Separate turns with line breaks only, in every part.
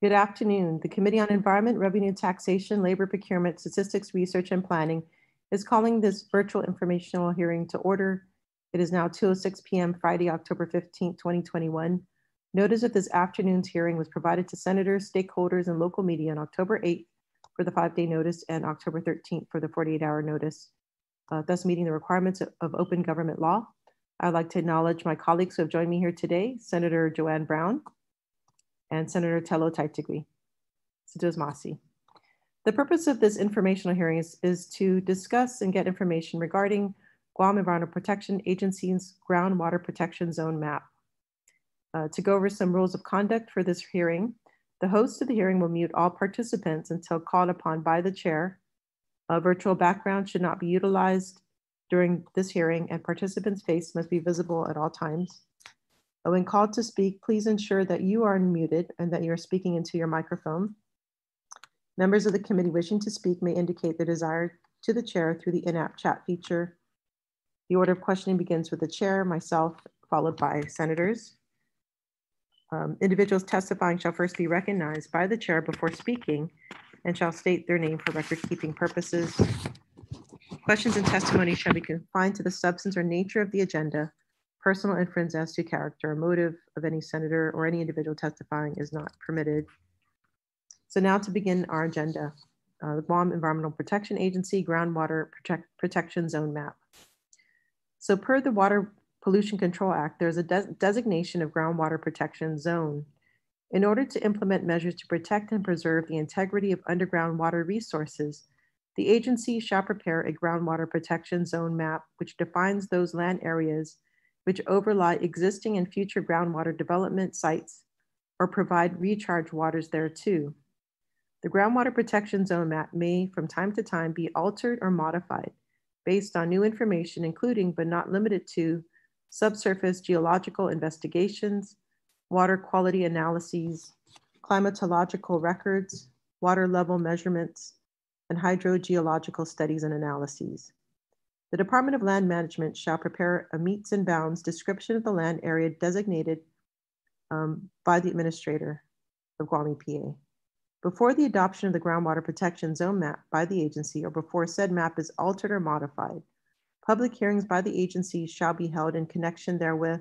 Good afternoon. The Committee on Environment, Revenue, Taxation, Labor, Procurement, Statistics, Research, and Planning is calling this virtual informational hearing to order. It is now 2:06 p.m. Friday, October 15, 2021. Notice of this afternoon's hearing was provided to senators, stakeholders, and local media on October 8th for the 5-day notice and October 13th for the 48-hour notice, thus meeting the requirements of open government law. I'd like to acknowledge my colleagues who have joined me here today, Senator Joanne Brown and Senator Tello Taitigui. Masi. The purpose of this informational hearing is to discuss and get information regarding Guam Environmental Protection Agency's Groundwater Protection Zone map. To go over some rules of conduct for this hearing, the host of the hearing will mute all participants until called upon by the chair. A virtual background should not be utilized during this hearing, and participants' face must be visible at all times. When called to speak, please ensure that you are unmuted and that you are speaking into your microphone. Members of the committee wishing to speak may indicate their desire to the chair through the in-app chat feature. The order of questioning begins with the chair, myself, followed by senators. Individuals testifying shall first be recognized by the chair before speaking and shall state their name for record-keeping purposes. Questions and testimony shall be confined to the substance or nature of the agenda. Personal inference as to character or motive of any senator or any individual testifying is not permitted. So now to begin our agenda, the Guam Environmental Protection Agency Groundwater Protection Zone map. So per the Water Pollution Control Act, there's a designation of groundwater protection zone. In order to implement measures to protect and preserve the integrity of underground water resources, the agency shall prepare a groundwater protection zone map, which defines those land areas which overlie existing and future groundwater development sites or provide recharge waters thereto. The groundwater protection zone map may from time to time be altered or modified based on new information, including but not limited to subsurface geological investigations, water quality analyses, climatological records, water level measurements, and hydrogeological studies and analyses. The Department of Land Management shall prepare a metes and bounds description of the land area designated by the administrator of Guam EPA. Before the adoption of the Groundwater Protection Zone map by the agency or before said map is altered or modified, public hearings by the agency shall be held in connection therewith.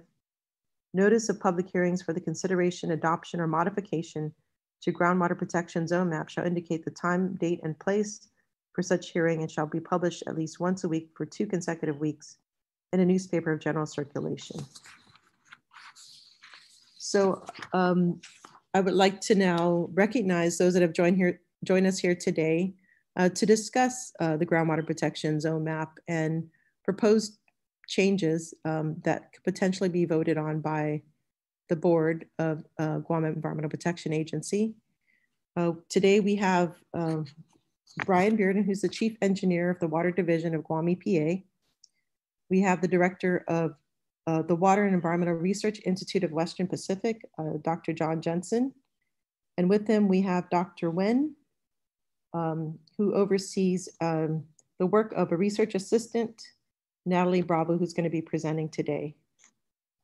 Notice of public hearings for the consideration, adoption, or modification to Groundwater Protection Zone map shall indicate the time, date, and place for such hearing and shall be published at least once a week for 2 consecutive weeks in a newspaper of general circulation. So I would like to now recognize those that have joined us here today to discuss the Groundwater Protection Zone map and proposed changes that could potentially be voted on by the board of Guam Environmental Protection Agency. Today we have Brian Bearden, who's the Chief Engineer of the Water Division of Guam EPA. We have the Director of the Water and Environmental Research Institute of Western Pacific, Dr. John Jensen. And with him, we have Dr. Wen, who oversees the work of a research assistant, Natalie Bravo, who's going to be presenting today.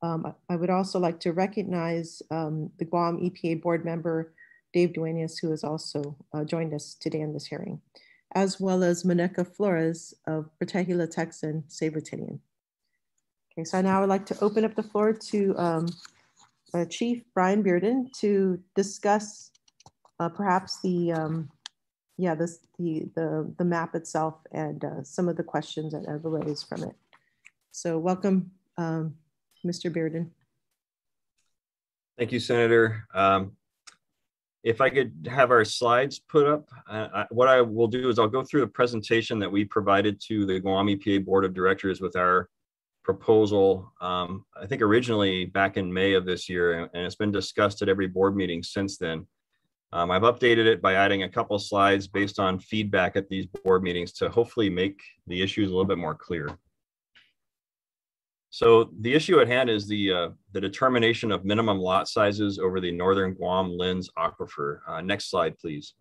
I would also like to recognize the Guam EPA board member, Dave Duenas, who has also joined us today in this hearing, as well as Monica Flores of Protehila Texan Sabretinian. Okay, so now I would like to open up the floor to Chief Brian Bearden to discuss perhaps the map itself and some of the questions that have arose from it. So welcome, Mr. Bearden.
Thank you, Senator. If I could have our slides put up, what I will do is I'll go through the presentation that we provided to the Guam EPA Board of Directors with our proposal, I think originally back in May of this year, and it's been discussed at every board meeting since then. I've updated it by adding a couple of slides based on feedback at these board meetings to hopefully make the issues a little bit more clear. So the issue at hand is the determination of minimum lot sizes over the northern Guam Lens Aquifer. Next slide, please.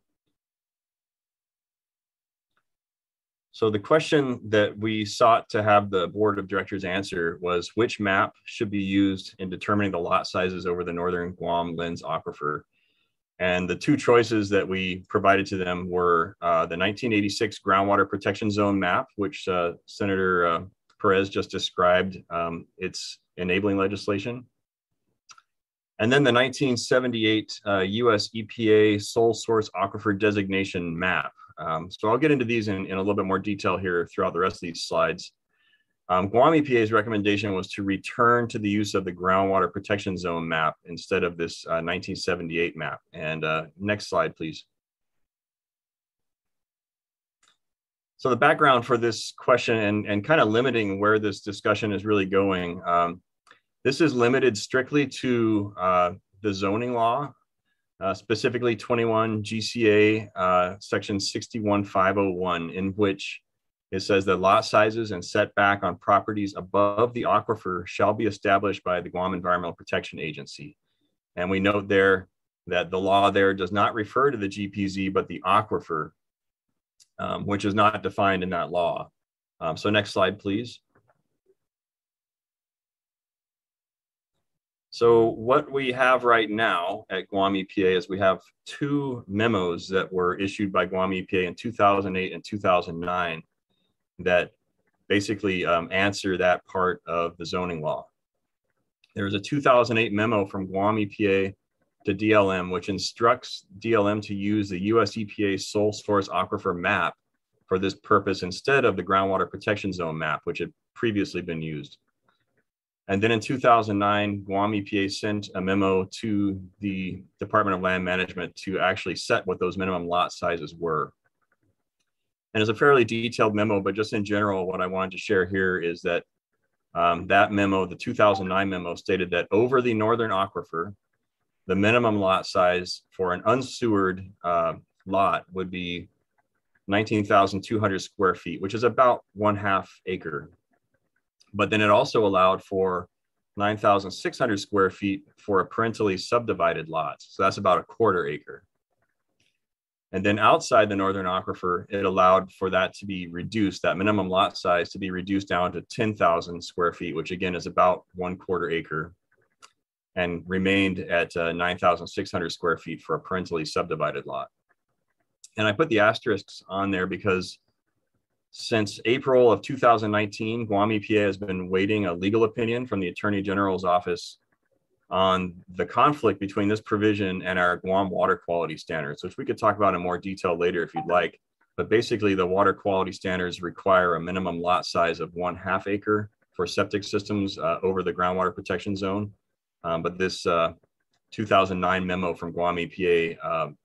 So the question that we sought to have the board of directors answer was which map should be used in determining the lot sizes over the northern Guam Lens Aquifer. And the two choices that we provided to them were the 1986 Groundwater Protection Zone map, which Senator Perez just described its enabling legislation. And then the 1978 US EPA sole source aquifer designation map. So I'll get into these in a little bit more detail here throughout the rest of these slides. Guam EPA's recommendation was to return to the use of the groundwater protection zone map instead of this 1978 map. And next slide, please. So the background for this question and kind of limiting where this discussion is really going, this is limited strictly to the zoning law, specifically 21 GCA section 61501, in which it says that lot sizes and setback on properties above the aquifer shall be established by the Guam Environmental Protection Agency. And we note there that the law there does not refer to the GPZ, but the aquifer, which is not defined in that law. So next slide, please. So what we have right now at Guam EPA is we have two memos that were issued by Guam EPA in 2008 and 2009 that basically answer that part of the zoning law. There was a 2008 memo from Guam EPA to DLM, which instructs DLM to use the US EPA sole source aquifer map for this purpose instead of the groundwater protection zone map, which had previously been used. And then in 2009, Guam EPA sent a memo to the Department of Land Management to actually set what those minimum lot sizes were. And it's a fairly detailed memo, but just in general, what I wanted to share here is that that memo, the 2009 memo, stated that over the northern aquifer, the minimum lot size for an unsewered lot would be 19,200 square feet, which is about 1/2 acre. But then it also allowed for 9,600 square feet for a parentally subdivided lot. So that's about 1/4 acre. And then outside the northern aquifer, it allowed for that to be reduced, that minimum lot size to be reduced down to 10,000 square feet, which again is about 1/4 acre, and remained at 9,600 square feet for a parentally subdivided lot. And I put the asterisks on there because since April of 2019, Guam EPA has been waiting a legal opinion from the Attorney General's office on the conflict between this provision and our Guam water quality standards, which we could talk about in more detail later if you'd like. But basically, the water quality standards require a minimum lot size of 1/2 acre for septic systems over the groundwater protection zone. But this 2009 memo from Guam EPA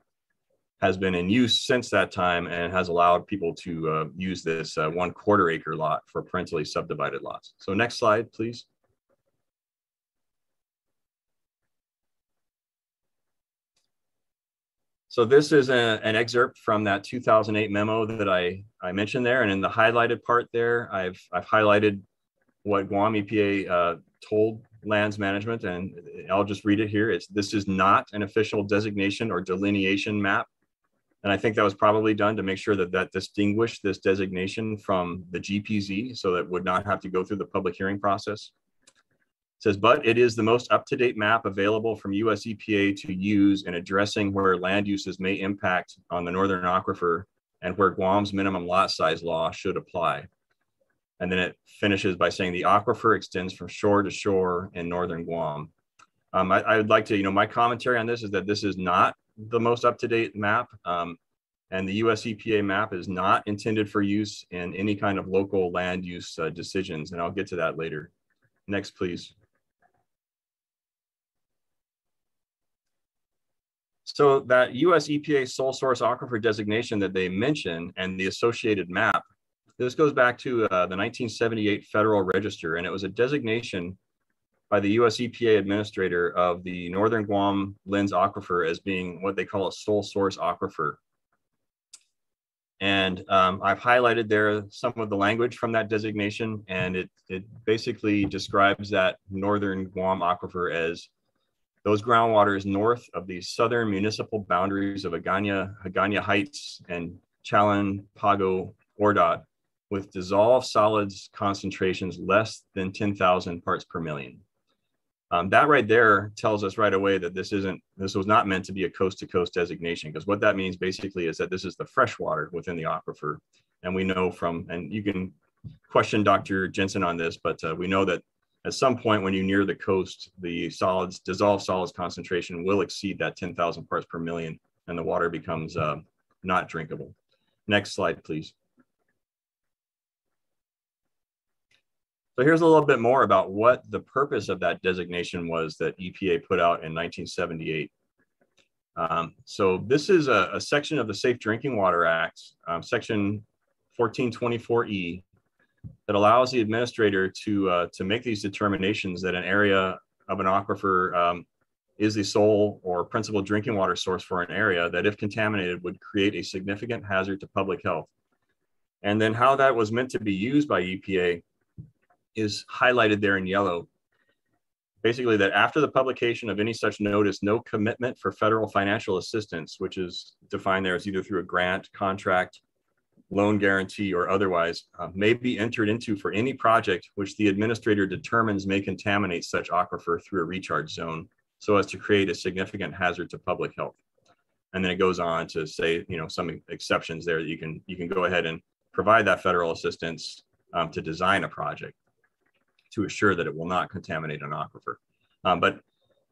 has been in use since that time and has allowed people to use this 1/4 acre lot for parentally subdivided lots. So next slide, please. So this is an excerpt from that 2008 memo that I mentioned there. And in the highlighted part there, I've highlighted what Guam EPA told Lands Management, and I'll just read it here. This is not an official designation or delineation map. And I think that was probably done to make sure that that distinguished this designation from the GPZ, so that it would not have to go through the public hearing process. It says, but it is the most up-to-date map available from US EPA to use in addressing where land uses may impact on the northern aquifer and where Guam's minimum lot size law should apply. And then it finishes by saying the aquifer extends from shore to shore in northern Guam. I would like to, my commentary on this is that this is not the most up-to-date map, and the US EPA map is not intended for use in any kind of local land use decisions, and I'll get to that later. Next, please. So that US EPA sole source aquifer designation that they mention and the associated map, this goes back to the 1978 Federal Register, and it was a designation by the US EPA administrator of the Northern Guam Lens Aquifer as being what they call a sole source aquifer. And I've highlighted there some of the language from that designation, and it basically describes that Northern Guam Aquifer as those groundwaters north of the southern municipal boundaries of Hagana Heights and Chalan Pago Ordot, with dissolved solids concentrations less than 10,000 parts per million. That right there tells us right away that this was not meant to be a coast-to-coast designation, because what that means basically is that this is the freshwater within the aquifer. And we know from, and you can question Dr. Jensen on this, but we know that at some point when you near the coast, the dissolved solids concentration will exceed that 10,000 parts per million, and the water becomes not drinkable. Next slide, please. So here's a little bit more about what the purpose of that designation was that EPA put out in 1978. So this is a section of the Safe Drinking Water Act, section 1424E, that allows the administrator to make these determinations that an area of an aquifer is the sole or principal drinking water source for an area that, if contaminated, would create a significant hazard to public health. And then how that was meant to be used by EPA is highlighted there in yellow. Basically, that after the publication of any such notice, no commitment for federal financial assistance, which is defined there as either through a grant, contract, loan guarantee, or otherwise, may be entered into for any project which the administrator determines may contaminate such aquifer through a recharge zone, so as to create a significant hazard to public health. And then it goes on to say, some exceptions there that you can go ahead and provide that federal assistance to design a project to assure that it will not contaminate an aquifer. But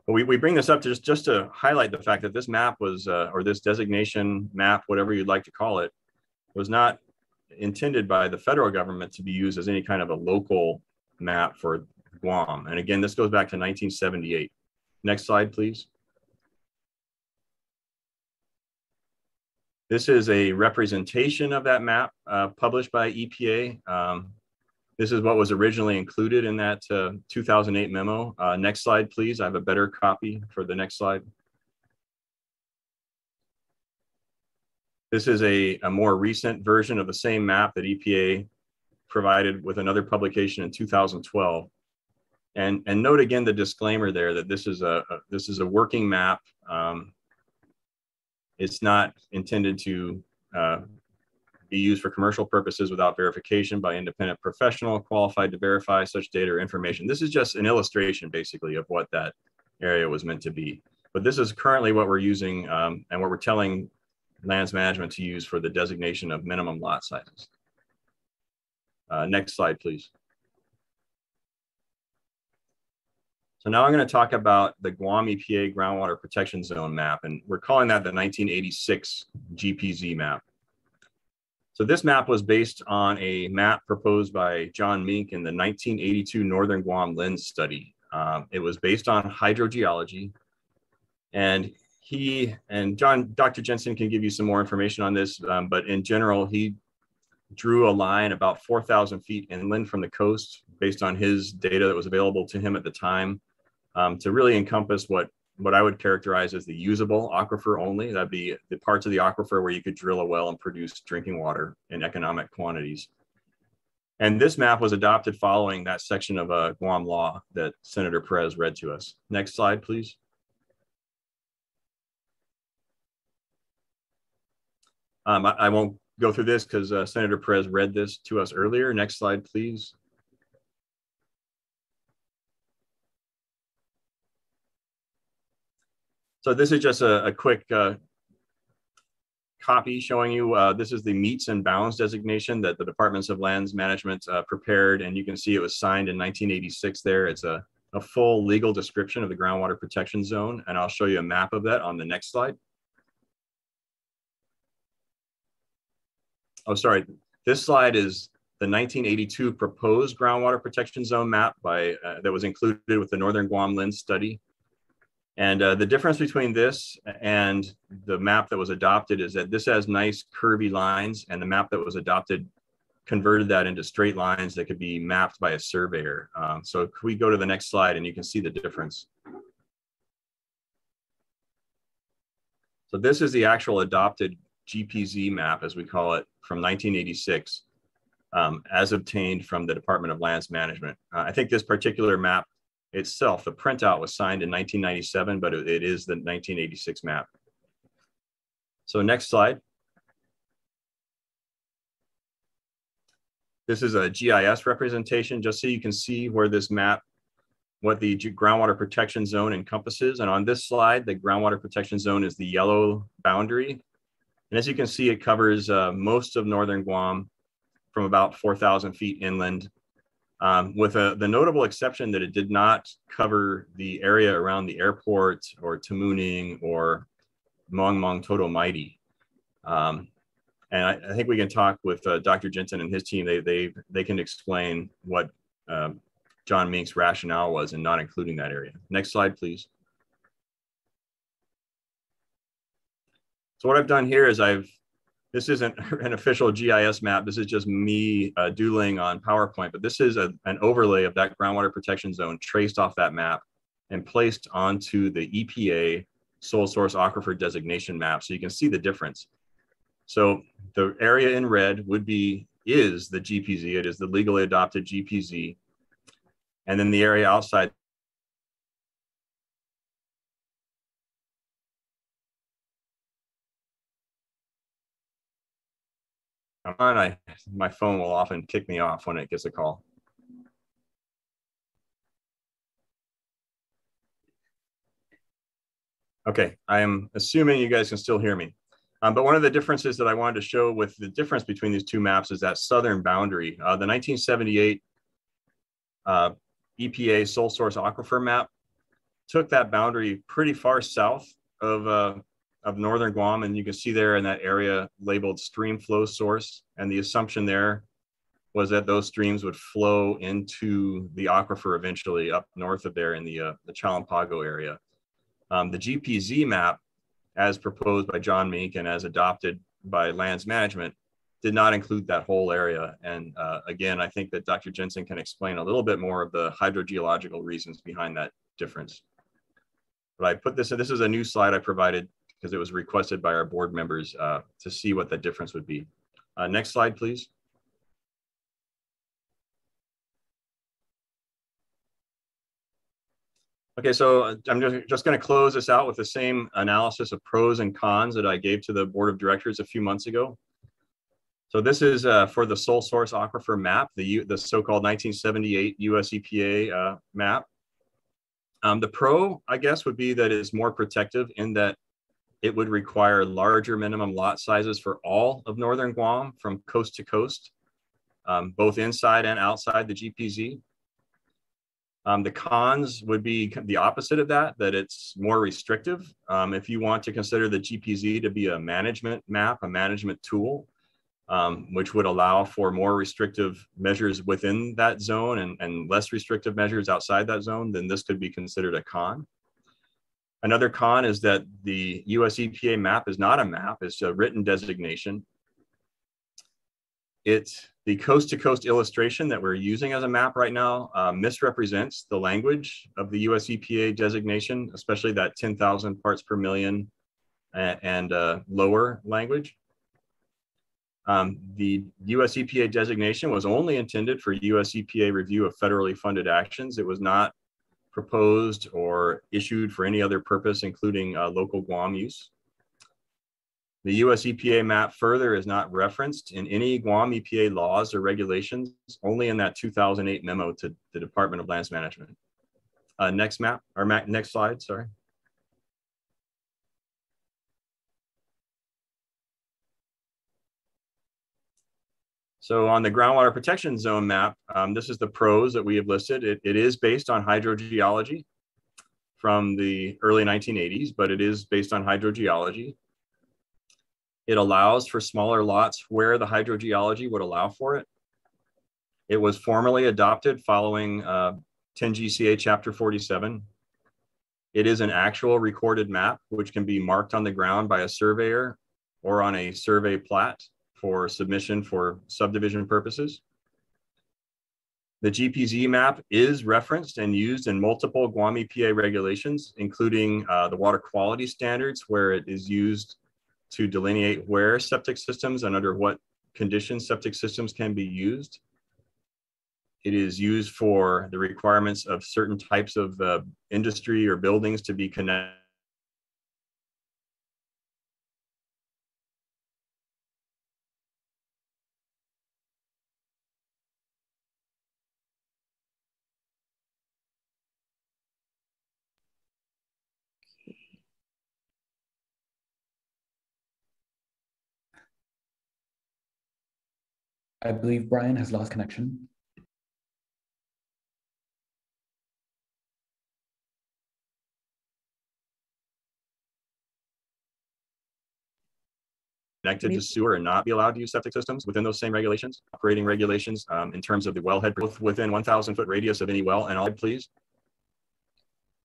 we bring this up to just to highlight the fact that this map was, or this designation map, whatever you'd like to call it, was not intended by the federal government to be used as any kind of a local map for Guam. And again, this goes back to 1978. Next slide, please. This is a representation of that map published by EPA. This is what was originally included in that 2008 memo. Next slide, please. I have a better copy for the next slide. This is a more recent version of the same map that EPA provided with another publication in 2012. And note again the disclaimer there that this is a working map. It's not intended to be used for commercial purposes without verification by independent professional qualified to verify such data or information. This is just an illustration, basically, of what that area was meant to be. But this is currently what we're using and what we're telling lands management to use for the designation of minimum lot sizes. Next slide, please. So now I'm going to talk about the Guam EPA Groundwater Protection Zone map, and we're calling that the 1986 Gpz map. So this map was based on a map proposed by John Mink in the 1982 Northern Guam Lens study. It was based on hydrogeology, and Dr. Jensen can give you some more information on this, but in general, he drew a line about 4,000 feet inland from the coast based on his data that was available to him at the time, to really encompass what I would characterize as the usable aquifer only. That'd be the parts of the aquifer where you could drill a well and produce drinking water in economic quantities. And this map was adopted following that section of Guam law that Senator Perez read to us. Next slide, please. I won't go through this because Senator Perez read this to us earlier. Next slide, please. So this is just a quick copy showing you this is the meets and bounds designation that the Departments of Lands Management prepared, and you can see it was signed in 1986 there. It's a full legal description of the groundwater protection zone, and I'll show you a map of that on the next slide. Oh, sorry, this slide is the 1982 proposed groundwater protection zone map that was included with the Northern Guam Lens study. And the difference between this and the map that was adopted is that this has nice curvy lines, and the map that was adopted converted that into straight lines that could be mapped by a surveyor. So could we go to the next slide and you can see the difference. So this is the actual adopted Gpz map, as we call it, from 1986, as obtained from the Department of Lands Management. I think this particular map itself, the printout was signed in 1997, but it is the 1986 map. So next slide. This is a GIS representation, just so you can see where this map what the groundwater protection zone encompasses. And on this slide, the groundwater protection zone is the yellow boundary. And as you can see, it covers most of northern Guam from about 4,000 feet inland, with the notable exception that it did not cover the area around the airport or Tamuning or Maung Maung Toto Mighty. And I think we can talk with Dr. Jensen and his team. They can explain what John Mink's rationale was in not including that area. Next slide, please. So what I've done here is this isn't an official GIS map. This is just me doodling on PowerPoint, but this is an overlay of that groundwater protection zone traced off that map and placed onto the EPA sole source aquifer designation map. So you can see the difference. So the area in red is the Gpz. It is the legally adopted Gpz. And then the area outside my phone will often kick me off when it gets a call. Okay, I am assuming you guys can still hear me. But one of the differences that I wanted to show with the difference between these two maps is that southern boundary. The 1978 EPA sole source aquifer map took that boundary pretty far south of northern Guam, and you can see there in that area labeled stream flow source. And the assumption there was that those streams would flow into the aquifer eventually up north of there in the Chalampago area. The Gpz map, as proposed by John Mink and as adopted by Lands Management, did not include that whole area. And again, I think that Dr. Jensen can explain a little bit more of the hydrogeological reasons behind that difference. But I put this is a new slide I provided because it was requested by our board members to see what the difference would be. Next slide, please. Okay, so I'm just going to close this out with the same analysis of pros and cons that I gave to the board of directors a few months ago. So this is for the sole source aquifer map, the so-called 1978 US EPA map. The pro, I guess, would be that it's more protective in that it would require larger minimum lot sizes for all of northern Guam from coast to coast, both inside and outside the Gpz. The cons would be the opposite of that it's more restrictive. If you want to consider the Gpz to be a management map, a management tool, which would allow for more restrictive measures within that zone and less restrictive measures outside that zone, then this could be considered a con. Another con is that the US EPA map is not a map, it's a written designation. The coast-to-coast illustration that we're using as a map right now misrepresents the language of the US EPA designation, especially that 10,000 parts per million and lower language. The US EPA designation was only intended for US EPA review of federally funded actions. It was not proposed or issued for any other purpose, including local Guam use. The US EPA map further is not referenced in any Guam EPA laws or regulations, only in that 2008 memo to the Department of Lands Management. Next slide, sorry. So on the groundwater protection zone map, this is the pros that we have listed. It is based on hydrogeology from the early 1980s, but it is based on hydrogeology. It allows for smaller lots where the hydrogeology would allow for it. It was formally adopted following 10 GCA Chapter 47. It is an actual recorded map, which can be marked on the ground by a surveyor or on a survey plat for submission for subdivision purposes. The Gpz map is referenced and used in multiple Guam EPA regulations, including the water quality standards, where it is used to delineate where septic systems and under what conditions septic systems can be used. It is used for the requirements of certain types of industry or buildings to be connected
I believe Brian has lost connection.
Connected to sewer and not be allowed to use septic systems within those same regulations, operating regulations in terms of the wellhead within 1,000 foot radius of any well, and all, please.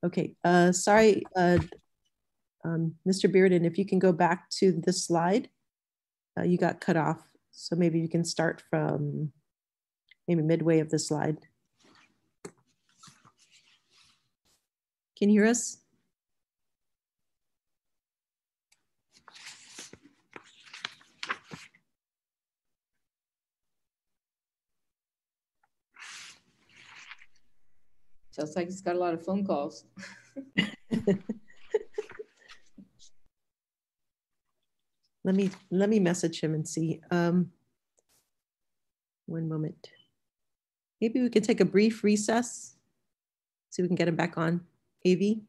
Okay, sorry, Mr. Bearden, if you can go back to the slide, you got cut off. So maybe you can start from maybe midway of the slide. Can you hear us?
Sounds like he's got a lot of phone calls.
Let me message him and see. One moment. Maybe we could take a brief recess so we can get him back on. AV.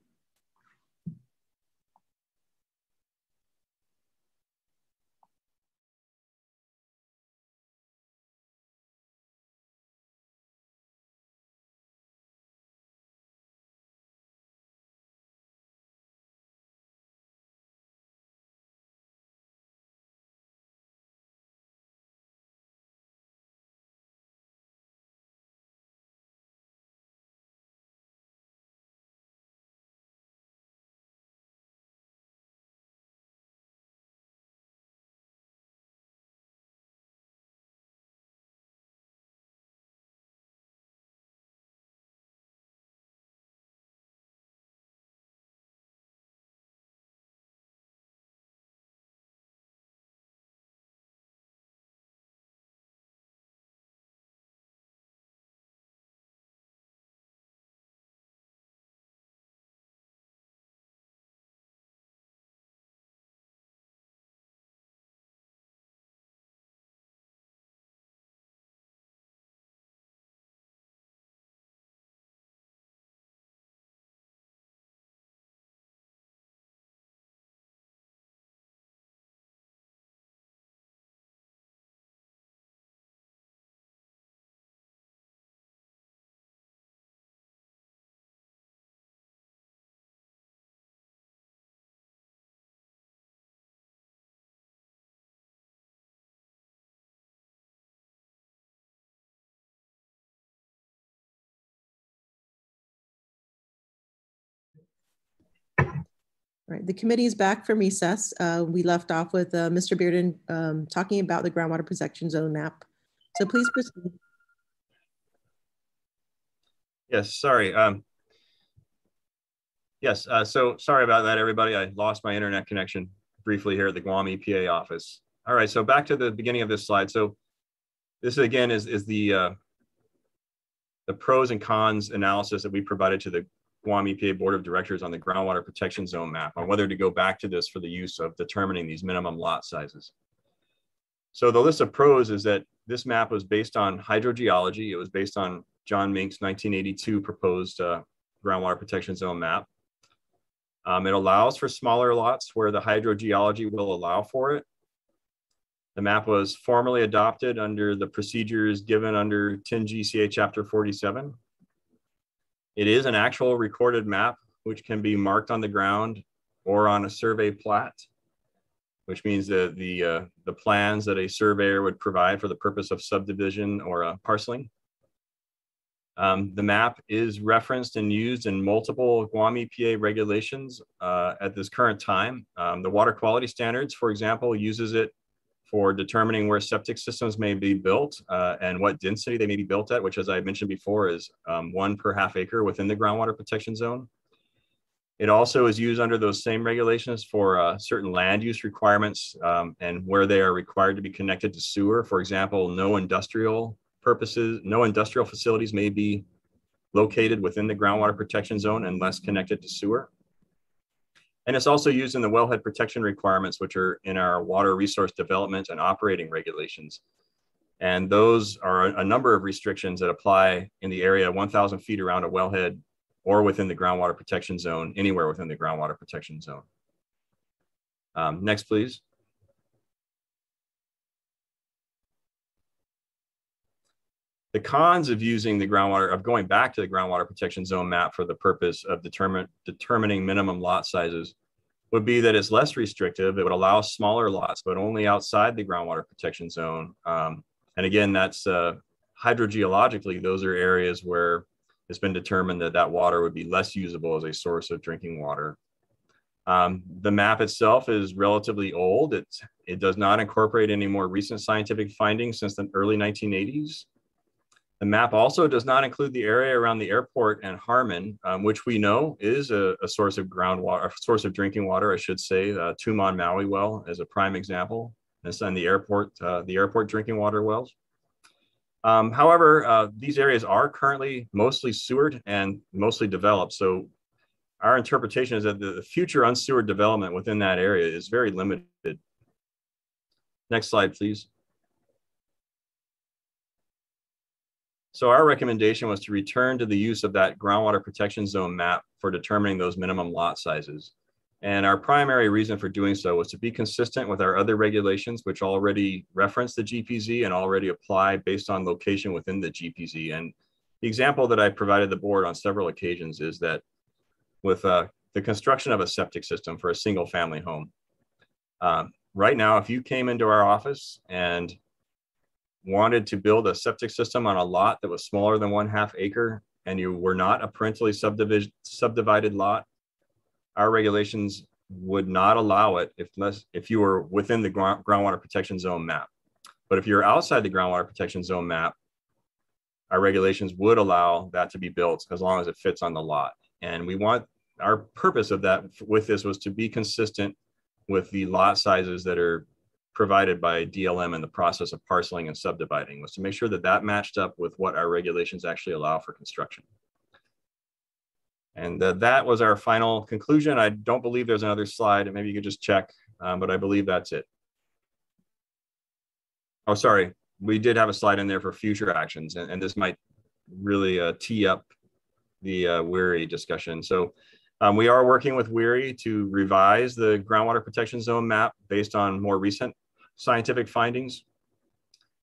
All right, the committee is back from recess. We left off with Mr. Bearden talking about the groundwater protection zone map. So please proceed.
Yes, sorry. So sorry about that, everybody. I lost my internet connection briefly here at the Guam EPA office. All right, so back to the beginning of this slide. So this again is the pros and cons analysis that we provided to the Guam EPA Board of Directors on the groundwater protection zone map on whether to go back to this for the use of determining these minimum lot sizes. So the list of pros is that this map was based on hydrogeology. It was based on John Mink's 1982 proposed groundwater protection zone map. It allows for smaller lots where the hydrogeology will allow for it. The map was formally adopted under the procedures given under 10 GCA Chapter 47. It is an actual recorded map, which can be marked on the ground or on a survey plat, which means that the plans that a surveyor would provide for the purpose of subdivision or parceling. The map is referenced and used in multiple Guam EPA regulations at this current time. The water quality standards, for example, uses it for determining where septic systems may be built and what density they may be built at, which, as I mentioned before, is 1 per half acre within the groundwater protection zone. It also is used under those same regulations for certain land use requirements and where they are required to be connected to sewer. For example, no industrial facilities may be located within the groundwater protection zone unless connected to sewer. And it's also used in the wellhead protection requirements, which are in our water resource development and operating regulations. And those are a number of restrictions that apply in the area 1,000 feet around a wellhead or within the groundwater protection zone, anywhere within the groundwater protection zone. Next, please. The cons of using the groundwater, of going back to the groundwater protection zone map for the purpose of determining minimum lot sizes would be that it's less restrictive. It would allow smaller lots, but only outside the groundwater protection zone. And again, that's hydrogeologically, those are areas where it's been determined that that water would be less usable as a source of drinking water. The map itself is relatively old. It does not incorporate any more recent scientific findings since the early 1980s. The map also does not include the area around the airport and Harmon, which we know is a source of groundwater, a source of drinking water, I should say. Tumon Maui well is a prime example. And then the airport drinking water wells. However, these areas are currently mostly sewered and mostly developed. So our interpretation is that the future unsewered development within that area is very limited. Next slide, please. So our recommendation was to return to the use of that groundwater protection zone map for determining those minimum lot sizes. And our primary reason for doing so was to be consistent with our other regulations, which already reference the Gpz and already apply based on location within the Gpz. And the example that I provided the board on several occasions is that with the construction of a septic system for a single family home. Right now, if you came into our office and wanted to build a septic system on a lot that was smaller than 1/2 acre and you were not a parentally subdivided lot, our regulations would not allow it if you were within the groundwater protection zone map. But if you're outside the groundwater protection zone map, our regulations would allow that to be built as long as it fits on the lot. And we want, our purpose of that with this was to be consistent with the lot sizes that are provided by DLM in the process of parceling and subdividing, was to make sure that that matched up with what our regulations actually allow for construction. And that was our final conclusion. I don't believe there's another slide. Maybe you could just check, but I believe that's it. Oh, sorry. We did have a slide in there for future actions, and this might really tee up the WERI discussion. So we are working with WERI to revise the groundwater protection zone map based on more recent scientific findings.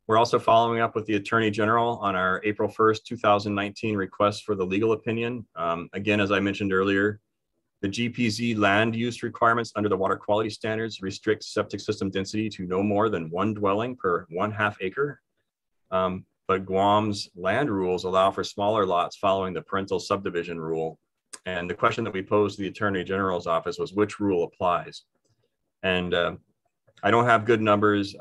We're also following up with the Attorney General on our April 1st, 2019 request for the legal opinion. Again, as I mentioned earlier, the Gpz land use requirements under the water quality standards restrict septic system density to no more than 1 dwelling per 1/2 acre. But Guam's land rules allow for smaller lots following the parental subdivision rule. And the question that we posed to the Attorney General's office was which rule applies? And I don't have good numbers.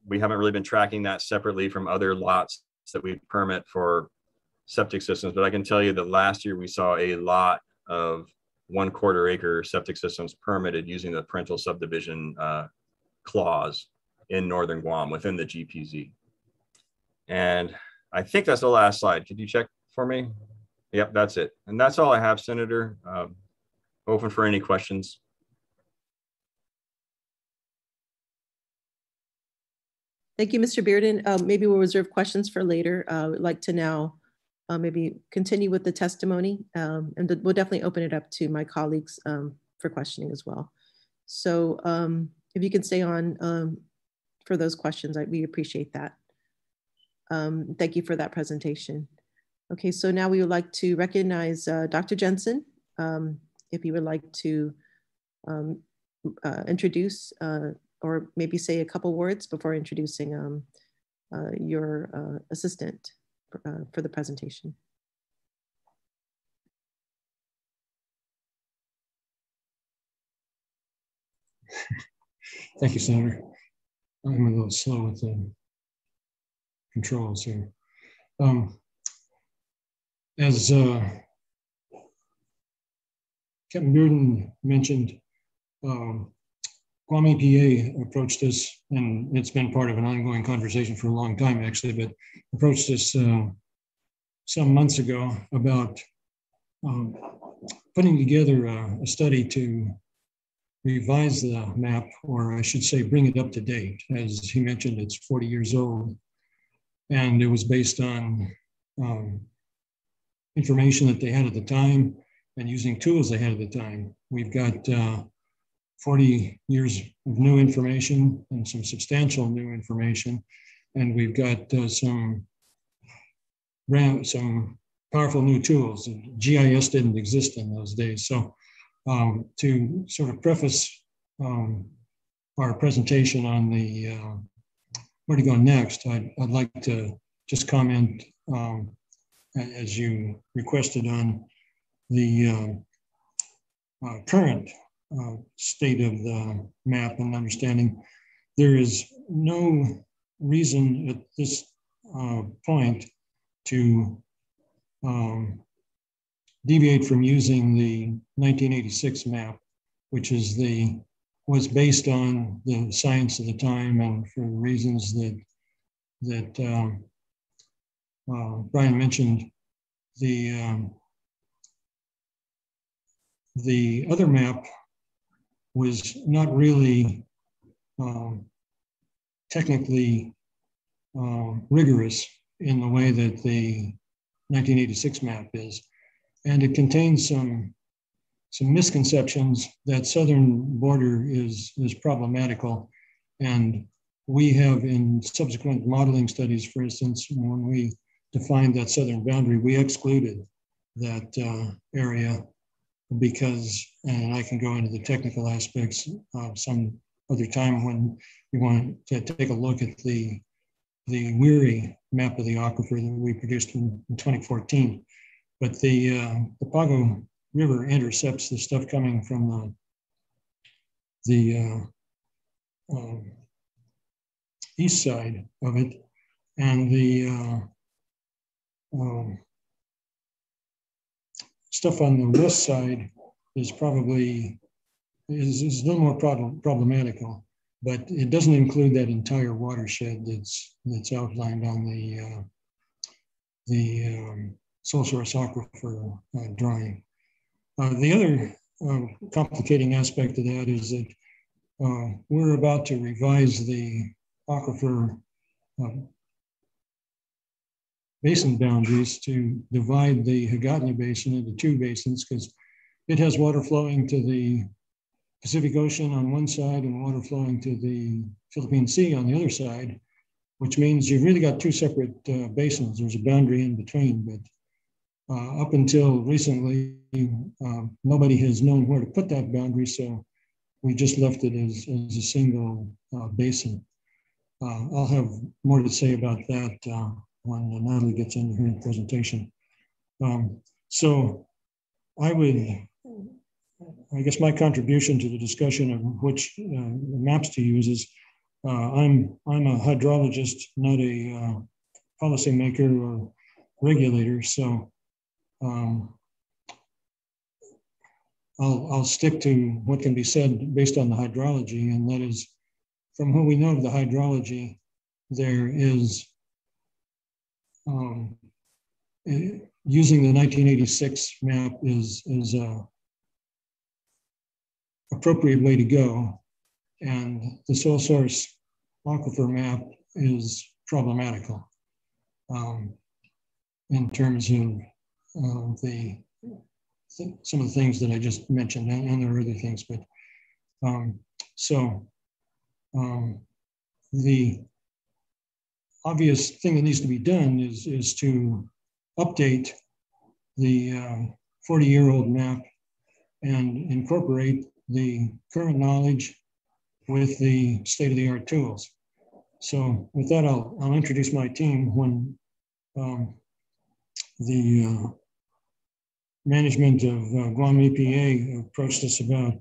We haven't really been tracking that separately from other lots that we permit for septic systems, but I can tell you that last year we saw a lot of 1/4 acre septic systems permitted using the parental subdivision clause in Northern Guam within the Gpz. And I think that's the last slide. Could you check for me? Yep, that's it. And that's all I have, Senator. Open for any questions.
Thank you, Mr. Bearden. Maybe we'll reserve questions for later. I'd like to now maybe continue with the testimony, and we'll definitely open it up to my colleagues for questioning as well. So if you can stay on for those questions, we appreciate that. Thank you for that presentation. Okay, so now we would like to recognize Dr. Jensen, if you would like to introduce or maybe say a couple words before introducing your assistant for the presentation.
Thank you, Senator. I'm a little slow with the controls here. As Captain Bearden mentioned, Guam EPA approached us, and it's been part of an ongoing conversation for a long time, actually, but approached us some months ago about putting together a study to revise the map, or I should say, bring it up to date. As he mentioned, it's 40 years old, and it was based on information that they had at the time and using tools they had at the time. We've got 40 years of new information and some substantial new information. And we've got some some powerful new tools. GIS didn't exist in those days. So to sort of preface our presentation on the where to go next, I'd like to just comment, as you requested, on the current state of the map and understanding. There is no reason at this point to deviate from using the 1986 map, which is was based on the science of the time, and for reasons that Brian mentioned. The other map was not really technically rigorous in the way that the 1986 map is, and it contains some misconceptions that southern border is problematical. And we have, in subsequent modeling studies, for instance, when we defined that southern boundary, we excluded that area because, and I can go into the technical aspects some other time when you want to take a look at the weary map of the aquifer that we produced in 2014. But the Pago River intercepts the stuff coming from the east side of it, and the stuff on the west side is probably is a little more problematical, but it doesn't include that entire watershed that's outlined on the sole source aquifer drawing. The other complicating aspect of that is that we're about to revise the aquifer basin boundaries to divide the Higatni Basin into two basins, because it has water flowing to the Pacific Ocean on one side and water flowing to the Philippine Sea on the other side, which means you've really got two separate basins. There's a boundary in between, but up until recently, nobody has known where to put that boundary, so we just left it as a single basin. I'll have more to say about that when Natalie gets into her presentation. So I guess my contribution to the discussion of which maps to use is, I'm a hydrologist, not a policymaker or regulator, so I'll stick to what can be said based on the hydrology, and that is, from what we know of the hydrology, there is, using the 1986 map is a appropriate way to go, and the sole source aquifer map is problematical in terms of some of the things that I just mentioned, and there are other things, but the obvious thing that needs to be done is to update the 40-year-old map and incorporate the current knowledge with the state-of-the-art tools. So with that, I'll introduce my team. When the management of Guam EPA approached us about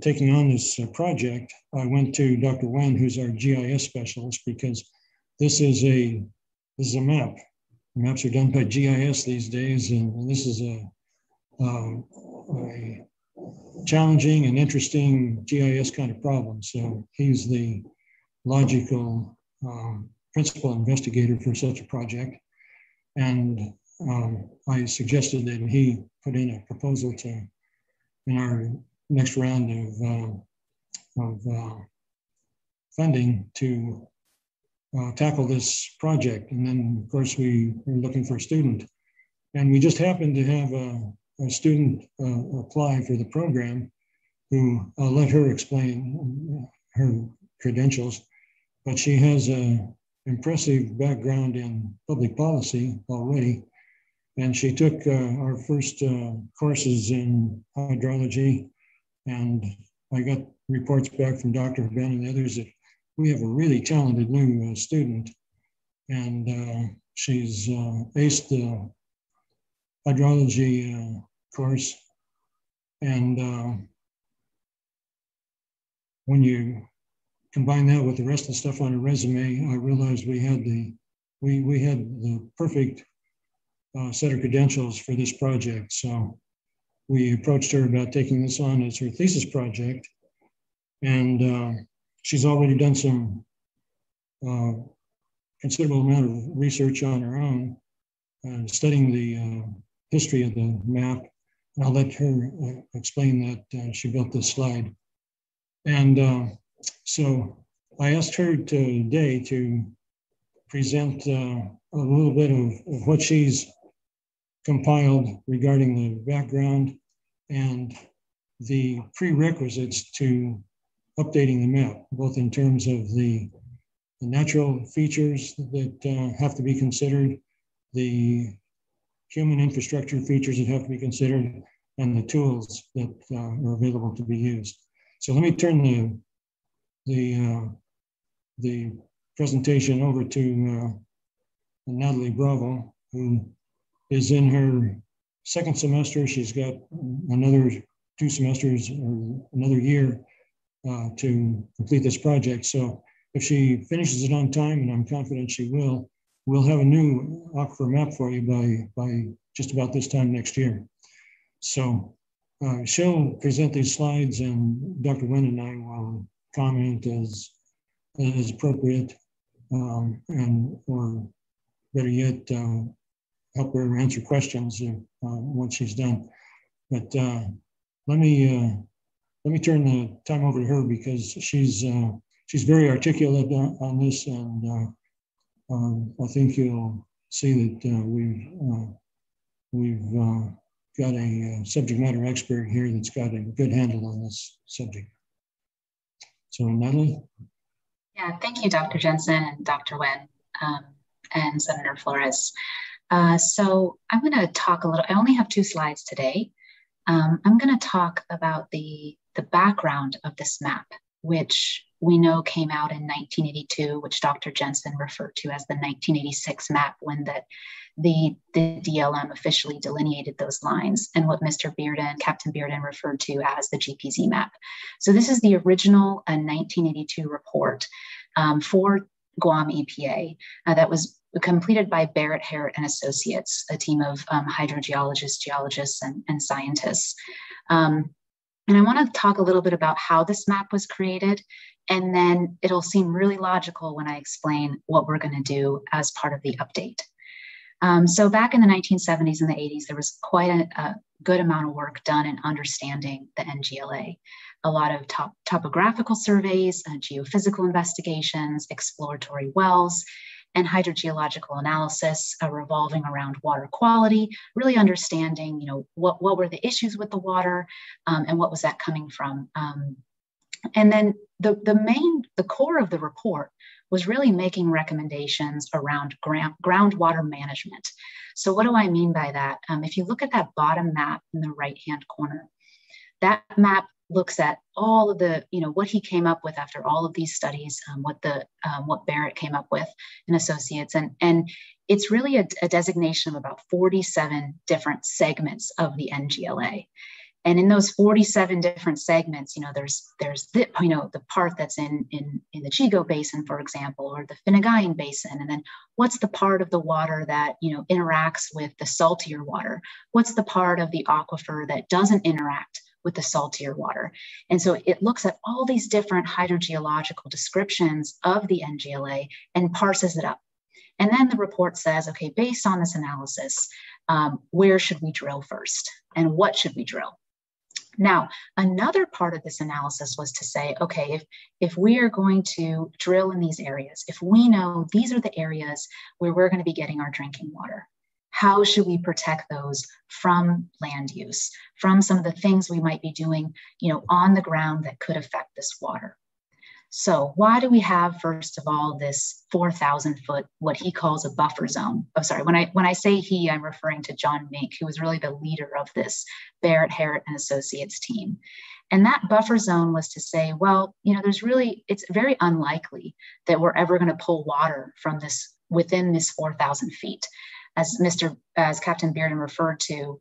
taking on this project, I went to Dr. Wen, who's our GIS specialist, because this is a map. Maps are done by GIS these days, and this is a challenging and interesting GIS kind of problem. So he's the logical principal investigator for such a project. And I suggested that he put in a proposal in our next round of funding to tackle this project. And then, of course, we were looking for a student. And we just happened to have a student apply for the program, who I'll let her explain her credentials, but she has a impressive background in public policy already. And she took our first courses in hydrology. And I got reports back from Dr. Ben and others that we have a really talented new student. And she's aced the hydrology course. And when you combine that with the rest of the stuff on her resume, I realized we had the perfect set of credentials for this project. So we approached her about taking this on as her thesis project. And she's already done some considerable amount of research on her own, studying the history of the map. And I'll let her explain that she built this slide. And so I asked her today to present a little bit of what she's compiled regarding the background and the prerequisites to updating the map, both in terms of the natural features that have to be considered, the human infrastructure features that have to be considered, and the tools that are available to be used. So let me turn the presentation over to Natalie Bravo, who is in her second semester. She's got another 2 semesters or another year to complete this project. So if she finishes it on time, and I'm confident she will, we'll have a new aquifer map for you by just about this time next year. So she'll present these slides, and Dr. Wen and I will comment as appropriate, or better yet, help her answer questions once she's done. But let me turn the time over to her, because she's very articulate on this, and I think you'll see that we've got a subject matter expert here that's got a good handle on this subject. So Natalie?
Yeah, thank you, Dr. Jensen and Dr. Wen and Senator Flores. So I'm going to talk a little. I only have 2 slides today. I'm going to talk about the background of this map, which we know came out in 1982, which Dr. Jensen referred to as the 1986 map, when the DLM officially delineated those lines, and what Mr. Bearden, Captain Bearden, referred to as the Gpz map. So this is the original 1982 report for Guam EPA that was completed by Barrett, Harrett, and Associates, a team of hydrogeologists, geologists, and scientists. And I want to talk a little bit about how this map was created, and then it'll seem really logical when I explain what we're going to do as part of the update. So back in the 1970s and the 80s, there was quite a good amount of work done in understanding the NGLA. A lot of topographical surveys, geophysical investigations, exploratory wells, and hydrogeological analysis revolving around water quality, really understanding, what were the issues with the water, and what was that coming from. And then the core of the report was really making recommendations around groundwater management. So what do I mean by that? If you look at that bottom map in the right-hand corner, that map looks at all of the, what he came up with after all of these studies, what Barrett came up with and Associates. And it's really a designation of about 47 different segments of the NGLA. And in those 47 different segments, there's the part that's in the Chigo Basin, for example, or the Finnegayan Basin. And then what's the part of the water that, interacts with the saltier water? What's the part of the aquifer that doesn't interact with the saltier water? And so it looks at all these different hydrogeological descriptions of the NGLA and parses it up. And then the report says, okay, based on this analysis, where should we drill first? And what should we drill? Now, another part of this analysis was to say, okay, if we are going to drill in these areas, if we know these are the areas where we're going to be getting our drinking water, how should we protect those from land use, from some of the things we might be doing, on the ground that could affect this water? So why do we have, first of all, this 4,000 foot, what he calls a buffer zone? Oh, sorry, when I say he, I'm referring to John Mink, who was really the leader of this Barrett, Harrett, and Associates team. And that buffer zone was to say, well, it's very unlikely that we're ever going to pull water from this within this 4,000 feet. As Captain Bearden referred to,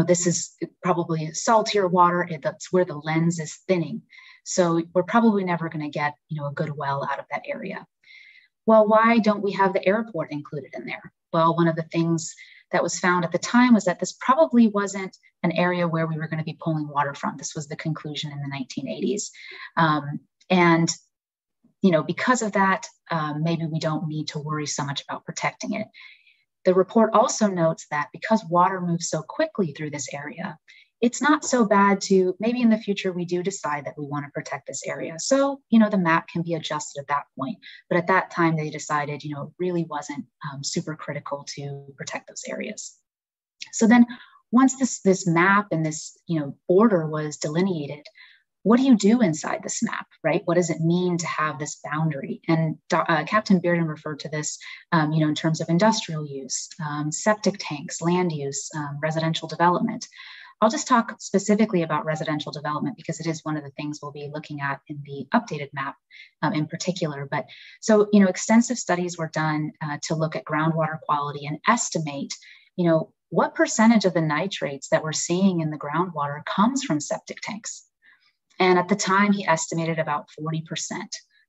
this is probably saltier water. That's where the lens is thinning. So we're probably never going to get, a good well out of that area. Well, why don't we have the airport included in there? Well, one of the things that was found at the time was that this probably wasn't an area where we were going to be pulling water from. This was the conclusion in the 1980s. Because of that, maybe we don't need to worry so much about protecting it. The report also notes that because water moves so quickly through this area, it's not so bad to, maybe in the future, we do decide that we want to protect this area. So, the map can be adjusted at that point. But at that time, they decided, it really wasn't super critical to protect those areas. So then once this map and this, border was delineated, what do you do inside this map, right? What does it mean to have this boundary? And Captain Bearden referred to this, in terms of industrial use, septic tanks, land use, residential development. I'll just talk specifically about residential development because it is one of the things we'll be looking at in the updated map in particular. But so, extensive studies were done to look at groundwater quality and estimate, what percentage of the nitrates that we're seeing in the groundwater comes from septic tanks. And at the time, he estimated about 40%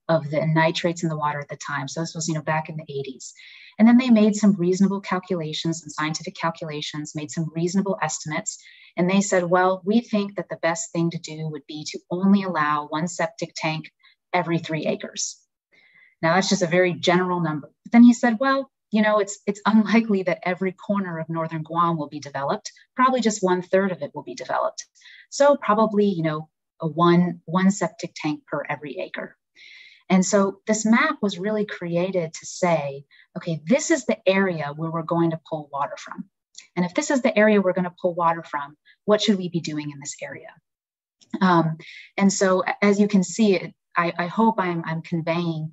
of the nitrates in the water at the time. So this was, back in the 80s. And then they made some reasonable calculations and scientific calculations, made some reasonable estimates. And they said, well, we think that the best thing to do would be to only allow one septic tank every 3 acres. Now, that's just a very general number. But then he said, well, it's unlikely that every corner of northern Guam will be developed. Probably just 1/3 of it will be developed. So probably, a one septic tank per every acre. And so this map was really created to say, okay, this is the area where we're going to pull water from. And if this is the area we're going to pull water from, what should we be doing in this area? And so as you can see, I hope I'm conveying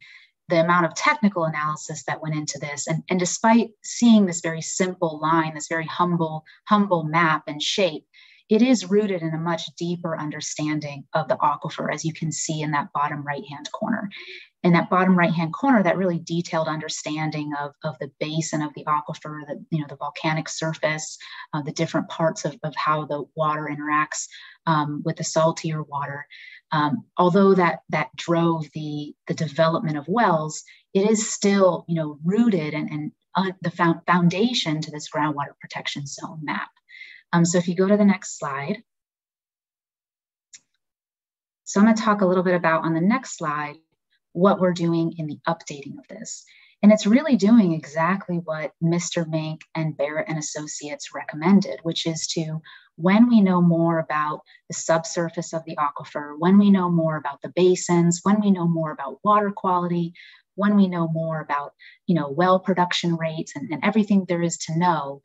the amount of technical analysis that went into this. And despite seeing this very simple line, this very humble map and shape, it is rooted in a much deeper understanding of the aquifer, as you can see in that bottom right-hand corner. In that bottom right-hand corner, that really detailed understanding of the basin of the aquifer, the volcanic surface, the different parts of how the water interacts with the saltier water. Although that drove the development of wells, it is still rooted and the foundation to this groundwater protection zone map. So if you go to the next slide. So I'm going to talk a little bit about on the next slide what we're doing in the updating of this. And it's really doing exactly what Mr. Mink and Barrett and Associates recommended, which is to, when we know more about the subsurface of the aquifer, when we know more about the basins, when we know more about water quality, when we know more about, well production rates and everything there is to know,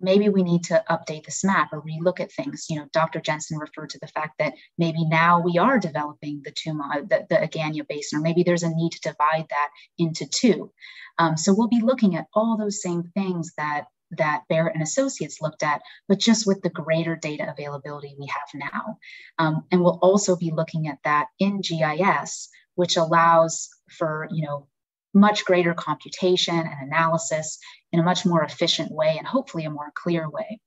maybe we need to update this map or relook at things. Dr. Jensen referred to the fact that maybe now we are developing the Agania Basin, or maybe there's a need to divide that into 2. So we'll be looking at all those same things that Barrett and Associates looked at, but just with the greater data availability we have now. And we'll also be looking at that in GIS, which allows for, much greater computation and analysis in a much more efficient way and hopefully a more clear way.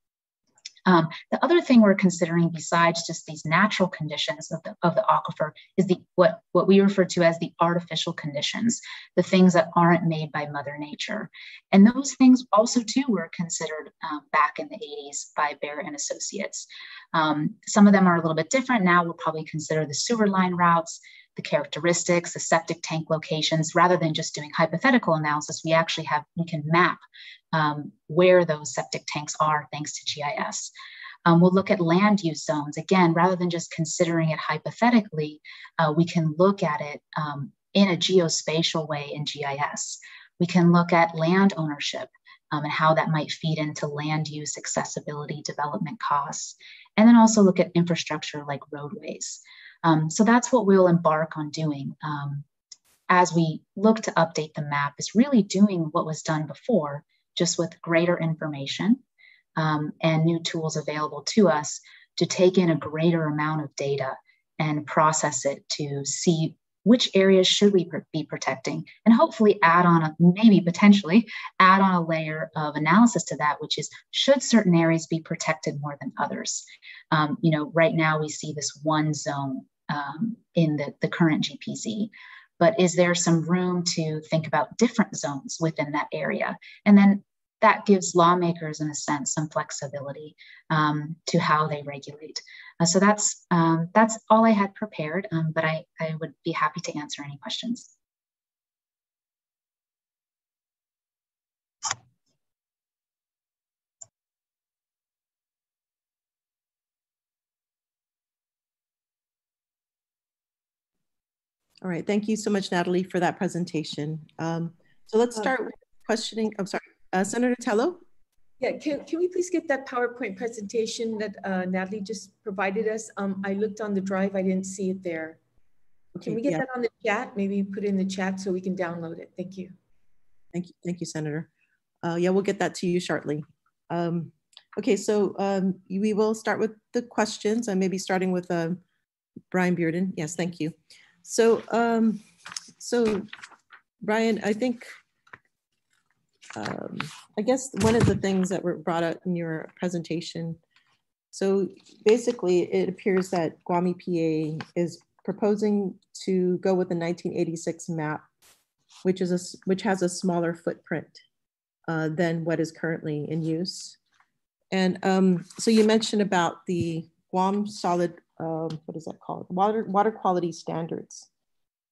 The other thing we're considering besides just these natural conditions of the aquifer is what we refer to as the artificial conditions, the things that aren't made by Mother Nature. And those things also too were considered back in the 80s by Barrett and Associates. Some of them are a little bit different. Now we'll probably consider the sewer line routes, the characteristics, the septic tank locations. Rather than just doing hypothetical analysis, we can map where those septic tanks are thanks to GIS. We'll look at land use zones. Again, rather than just considering it hypothetically, we can look at it in a geospatial way in GIS. We can look at land ownership and how that might feed into land use, accessibility, development costs, and then also look at infrastructure like roadways. So that's what we'll embark on doing as we look to update the map, is really doing what was done before, just with greater information and new tools available to us to take in a greater amount of data and process it to see which areas should we be protecting, and hopefully add on, maybe potentially add on a layer of analysis to that, which is, should certain areas be protected more than others? You know, right now we see this one zone in the current GPZ, but is there some room to think about different zones within that area? And then that gives lawmakers, in a sense, some flexibility to how they regulate. So that's all I had prepared, but I would be happy to answer any questions.
All right, thank you so much, Natalie, for that presentation. So let's start with questioning. I'm sorry, Senator Tello.
Yeah, can we please get that PowerPoint presentation that Natalie just provided us? I looked on the drive, I didn't see it there. Can we get that on the chat? Maybe put it in the chat so we can download it. Thank you.
Thank you, Senator. Yeah, we'll get that to you shortly. Okay, so we will start with the questions, and maybe starting with Brian Bearden. Yes, thank you. So, Brian, I think, I guess one of the things that were brought up in your presentation, so basically it appears that Guam EPA is proposing to go with the 1986 map, which has a smaller footprint than what is currently in use. And so you mentioned about the Guam solid, what is that called? Water quality standards.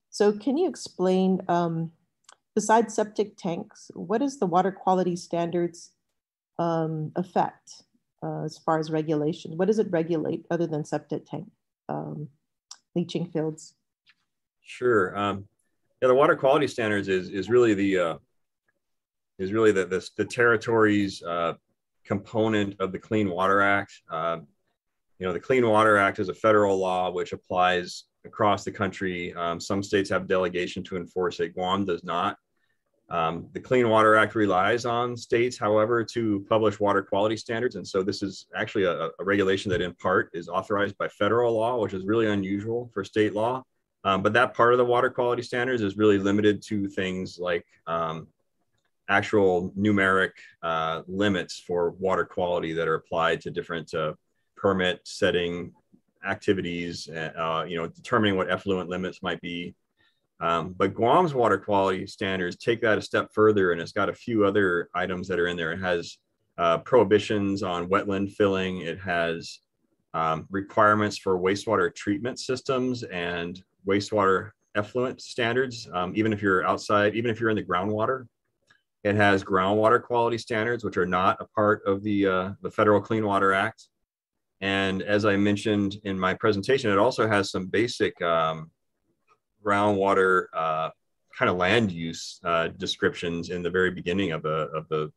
So can you explain, besides septic tanks, what is the water quality standards affect as far as regulation? What does it regulate other than septic tank leaching fields?
Sure. Yeah, the water quality standards is really the territory's component of the Clean Water Act. You know, the Clean Water Act is a federal law which applies across the country. Some states have delegation to enforce it. Guam does not. The Clean Water Act relies on states, however, to publish water quality standards. And so this is actually a regulation that in part is authorized by federal law, which is really unusual for state law. But that part of the water quality standards is really limited to things like actual numeric limits for water quality that are applied to different permit setting activities, you know, determining what effluent limits might be. But Guam's water quality standards take that a step further, and it's got a few other items that are in there. It has prohibitions on wetland filling. It has requirements for wastewater treatment systems and wastewater effluent standards, even if you're outside, even if you're in the groundwater. It has groundwater quality standards, which are not a part of the Federal Clean Water Act. And as I mentioned in my presentation, it also has some basic groundwater kind of land use descriptions in the very beginning of the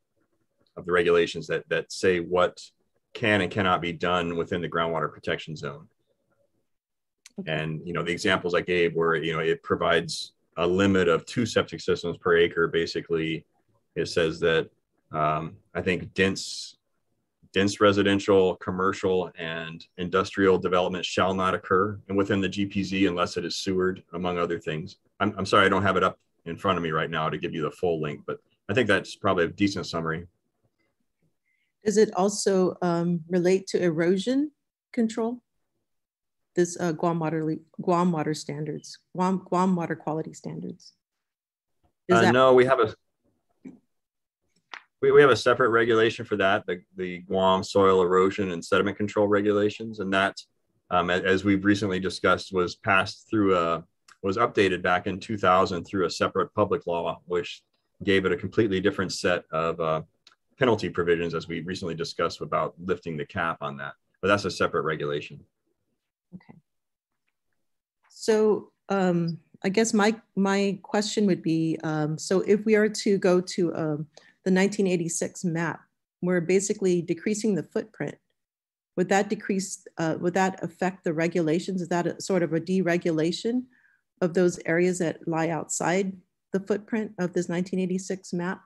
regulations that say what can and cannot be done within the groundwater protection zone. And you know, the examples I gave were, you know, it provides a limit of 2 septic systems per acre. Basically, it says that I think dense residential, commercial, and industrial development shall not occur and within the GPZ unless it is sewered, among other things. I'm sorry, I don't have it up in front of me right now to give you the full link, but I think that's probably a decent summary.
Does it also relate to erosion control? This Guam water standards, Guam water quality standards?
No, we have a separate regulation for that, the Guam soil erosion and sediment control regulations, and that, as we've recently discussed, was passed through was updated back in 2000 through a separate public law, which gave it a completely different set of penalty provisions, as we recently discussed about lifting the cap on that. But that's a separate regulation.
Okay. So I guess my question would be, so if we are to go to the 1986 map, we're basically decreasing the footprint, would that decrease, would that affect the regulations? Is that a sort of a deregulation of those areas that lie outside the footprint of this 1986 map?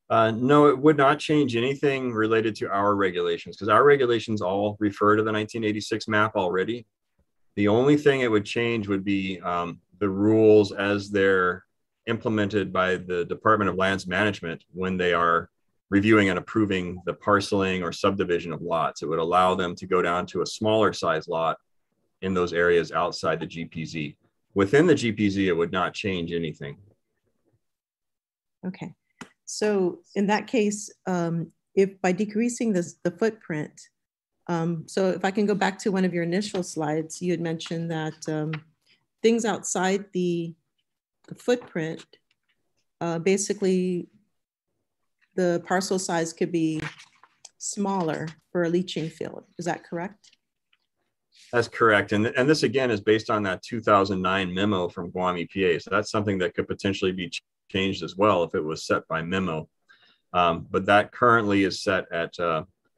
No, it would not change anything related to our regulations, because our regulations all refer to the 1986 map already. The only thing it would change would be the rules as they're implemented by the Department of Lands Management when they are reviewing and approving the parceling or subdivision of lots. It would allow them to go down to a smaller size lot in those areas outside the GPZ. Within the GPZ, it would not change anything.
Okay. So in that case, if by decreasing the footprint, so if I can go back to one of your initial slides, you had mentioned that things outside the footprint, basically the parcel size could be smaller for a leaching field. Is that correct?
That's correct. And this again is based on that 2009 memo from Guam EPA. So that's something that could potentially be changed as well if it was set by memo. But that currently is set at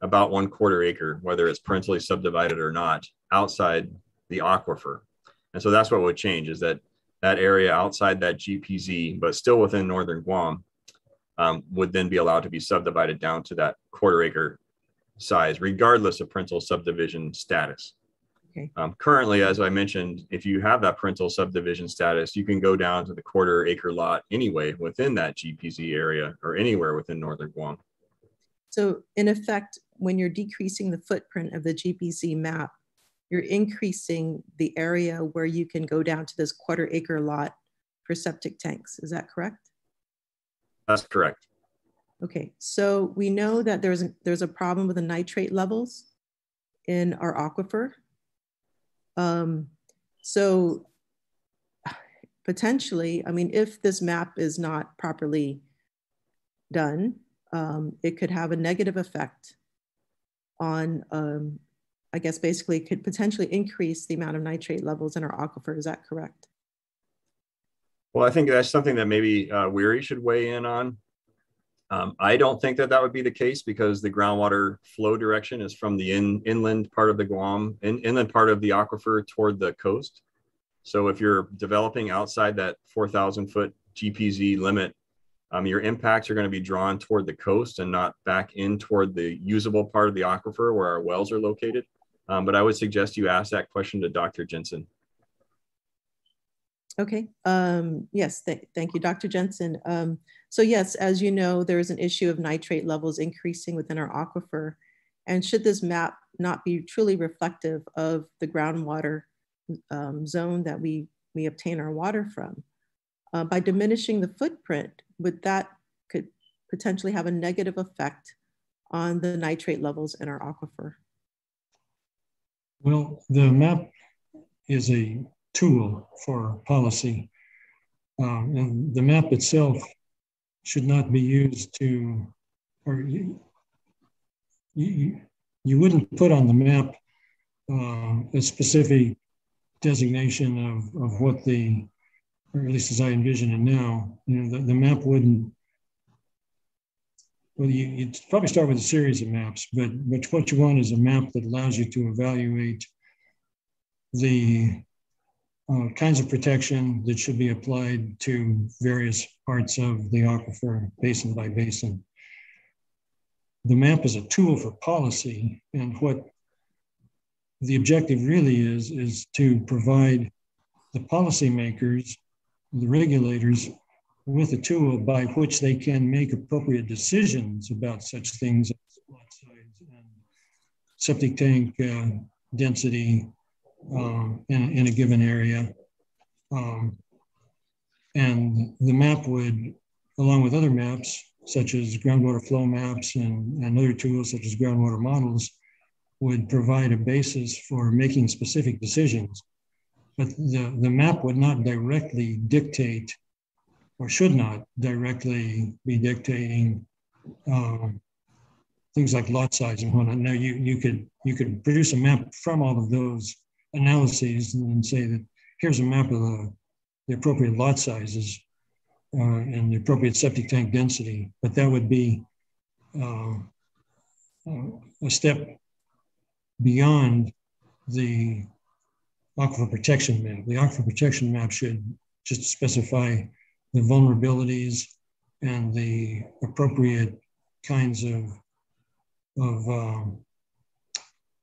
about 1/4 acre, whether it's parentally subdivided or not, outside the aquifer. And so that's what would change, is that area outside that GPZ, but still within northern Guam, would then be allowed to be subdivided down to that 1/4 acre size, regardless of parental subdivision status.
Okay.
Currently, as I mentioned, if you have that parental subdivision status, you can go down to the 1/4 acre lot anyway within that GPZ area or anywhere within northern Guam.
So in effect, when you're decreasing the footprint of the GPZ map, you're increasing the area where you can go down to this 1/4 acre lot for septic tanks. Is that correct?
That's correct.
Okay, so we know that there's a problem with the nitrate levels in our aquifer. So potentially, I mean, if this map is not properly done, it could have a negative effect on, I guess basically it could potentially increase the amount of nitrate levels in our aquifer. Is that correct?
Well, I think that's something that maybe Weary should weigh in on. I don't think that would be the case, because the groundwater flow direction is from the inland part of the Guam, inland part of the aquifer toward the coast. So if you're developing outside that 4,000 foot GPZ limit, your impacts are going to be drawn toward the coast and not back in toward the usable part of the aquifer where our wells are located. But I would suggest you ask that question to Dr. Jensen.
Okay, yes, thank you, Dr. Jensen. So yes, as you know, there is an issue of nitrate levels increasing within our aquifer. And should this map not be truly reflective of the groundwater zone that we obtain our water from, by diminishing the footprint, could potentially have a negative effect on the nitrate levels in our aquifer?
Well, the map is a tool for policy, and the map itself should not be used to, or you wouldn't put on the map a specific designation of what or at least as I envision it now, the map wouldn't, well, you'd probably start with a series of maps, but what you want is a map that allows you to evaluate the kinds of protection that should be applied to various parts of the aquifer, basin by basin. The map is a tool for policy, and what the objective really is to provide the policymakers, the regulators, with a tool by which they can make appropriate decisions about such things as lot size and septic tank density in a given area. And the map would, along with other maps, such as groundwater flow maps and other tools such as groundwater models, would provide a basis for making specific decisions. But the map would not directly dictate, or should not directly be dictating things like lot size and whatnot. Now you could produce a map from all of those analyses and say that here's a map of the appropriate lot sizes and the appropriate septic tank density, but that would be a step beyond the Aquifer Protection Map. The Aquifer Protection Map should just specify the vulnerabilities and the appropriate kinds of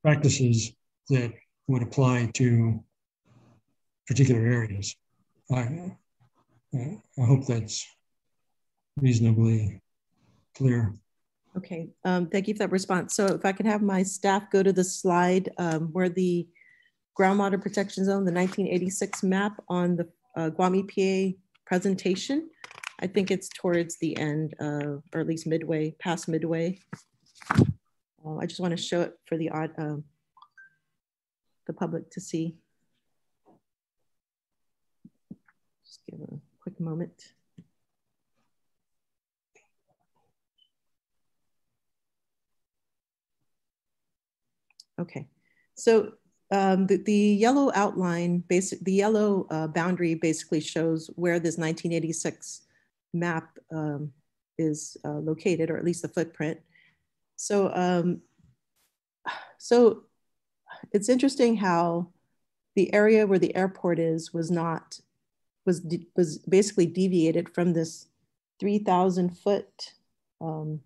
practices that would apply to particular areas. I hope that's reasonably clear.
Okay, thank you for that response. So if I could have my staff go to the slide where the groundwater protection zone, the 1986 map on the Guam EPA presentation. I think it's towards the end, or at least midway, past midway. I just want to show it for the public to see. Just give a quick moment. Okay, so the yellow outline, the yellow boundary basically shows where this 1986 map is located, or at least the footprint. So, so it's interesting how the area where the airport is was basically deviated from this 3,000 foot, or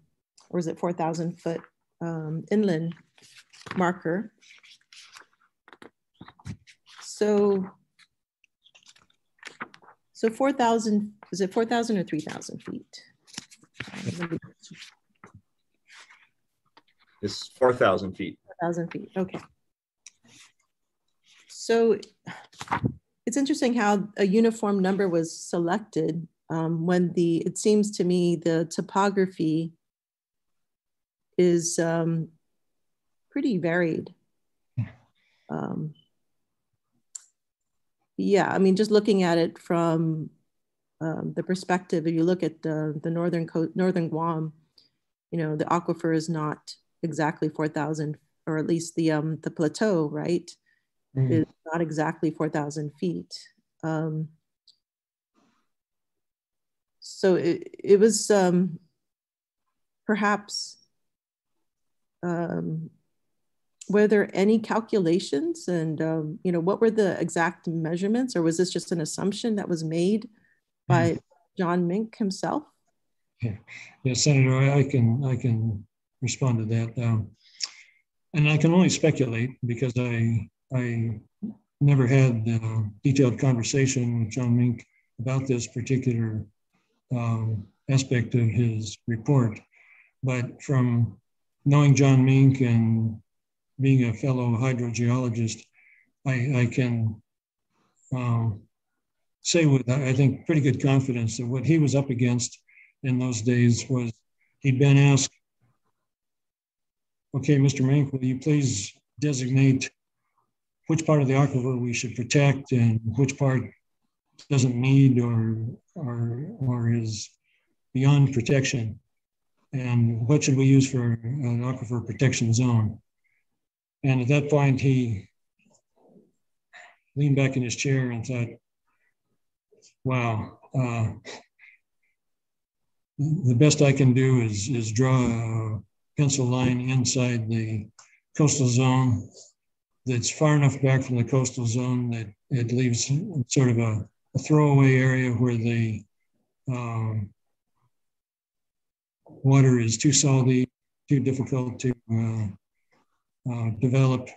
is it 4,000 foot inland marker. So 4,000, is it 4,000 or 3,000 feet?
It's 4,000 feet.
4,000 feet, okay. So it's interesting how a uniform number was selected when it seems to me the topography is pretty varied. Yeah, I mean, just looking at it from the perspective, if you look at the northern Guam, you know, the aquifer is not exactly 4,000, or at least the plateau, right, is not exactly 4,000 feet. So it was perhaps, were there any calculations, and you know, what were the exact measurements, or was this just an assumption that was made by John Mink himself?
Yeah, Senator, I can respond to that, and I can only speculate because I never had a detailed conversation with John Mink about this particular aspect of his report, but from knowing John Mink and being a fellow hydrogeologist, I can say with, I think, pretty good confidence that what he was up against in those days was he'd been asked, okay, Mr. Mink, will you please designate which part of the aquifer we should protect and which part doesn't need or is beyond protection? And what should we use for an aquifer protection zone? And at that point, he leaned back in his chair and thought, wow, the best I can do is draw a pencil line inside the coastal zone that's far enough back from the coastal zone that it leaves sort of a throwaway area where the water is too salty, too difficult to develop,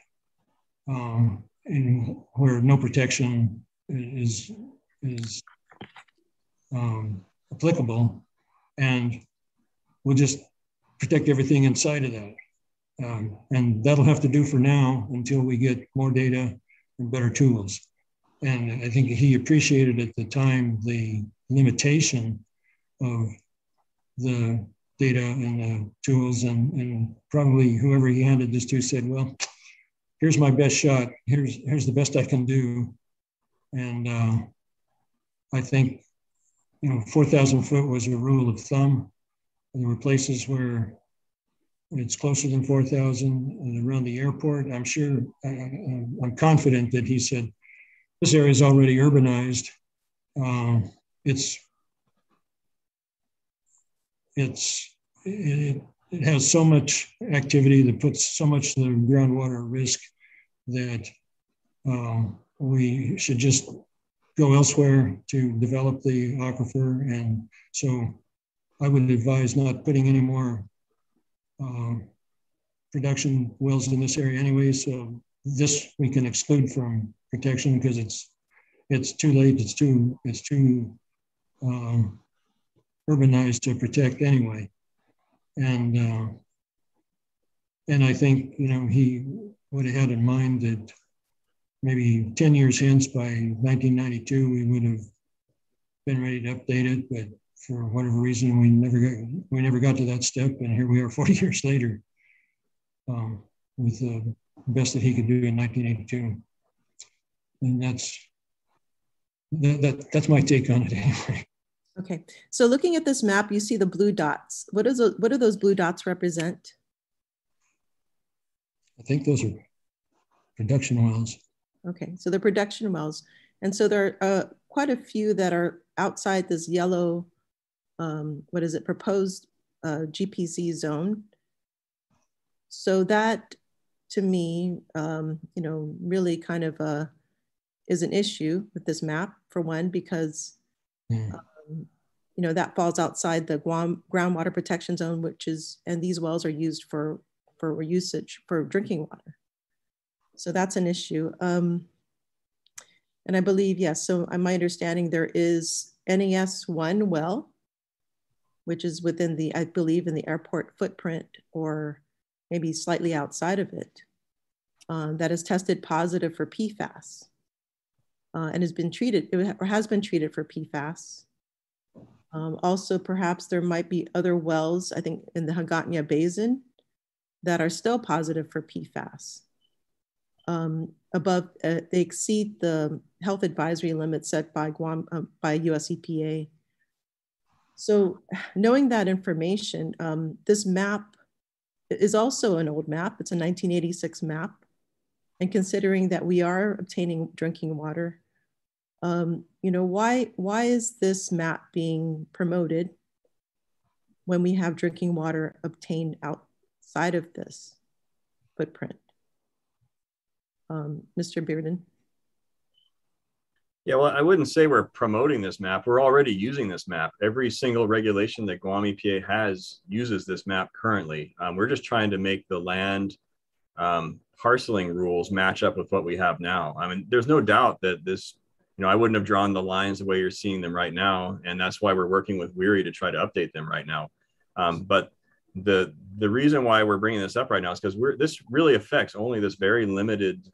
and where no protection is applicable, and we'll just protect everything inside of that. And that'll have to do for now until we get more data and better tools. And I think he appreciated at the time the limitation of the data and the tools, and probably whoever he handed this to said, well, here's my best shot. Here's the best I can do. And I think, you know, 4,000 foot was a rule of thumb. And there were places where it's closer than 4,000 and around the airport. I'm sure, I'm confident that he said, this area is already urbanized. It it has so much activity that puts so much of the groundwater at risk that we should just go elsewhere to develop the aquifer. And so I would advise not putting any more production wells in this area anyway. So this we can exclude from protection because it's too late. It's too urbanized to protect anyway. And I think, you know, he would have had in mind that maybe 10 years hence, by 1992, we would have been ready to update it. But for whatever reason, we never got to that step. And here we are 40 years later with the best that he could do in 1982. And that's my take on it anyway.
Okay, so looking at this map, you see the blue dots. What do those blue dots represent?
I think those are production wells.
Okay, so they're production wells. And so there are quite a few that are outside this yellow, proposed Gpz zone. So that, to me, really kind of is an issue with this map, for one, because that falls outside the Guam groundwater protection zone, and these wells are used for usage for drinking water. So that's an issue. And I believe, yes, so my understanding, there is NES-1 well, which is within I believe in the airport footprint, or maybe slightly outside of it, that is tested positive for PFAS and has been treated for PFAS. Also, perhaps there might be other wells, I think in the Hagåtña Basin, that are still positive for PFAS. They exceed the health advisory limit set by Guam, by US EPA. So knowing that information, this map is also an old map. It's a 1986 map. And considering that we are obtaining drinking water, why is this map being promoted when we have drinking water obtained outside of this footprint? Mr. Bearden?
Yeah, well, I wouldn't say we're promoting this map. We're already using this map. Every single regulation that Guam EPA has uses this map currently. We're just trying to make the land parceling rules match up with what we have now. I mean, there's no doubt that this, I wouldn't have drawn the lines the way you're seeing them right now. And that's why we're working with WERI to try to update them right now. But the reason why we're bringing this up right now is because this really affects only this very limited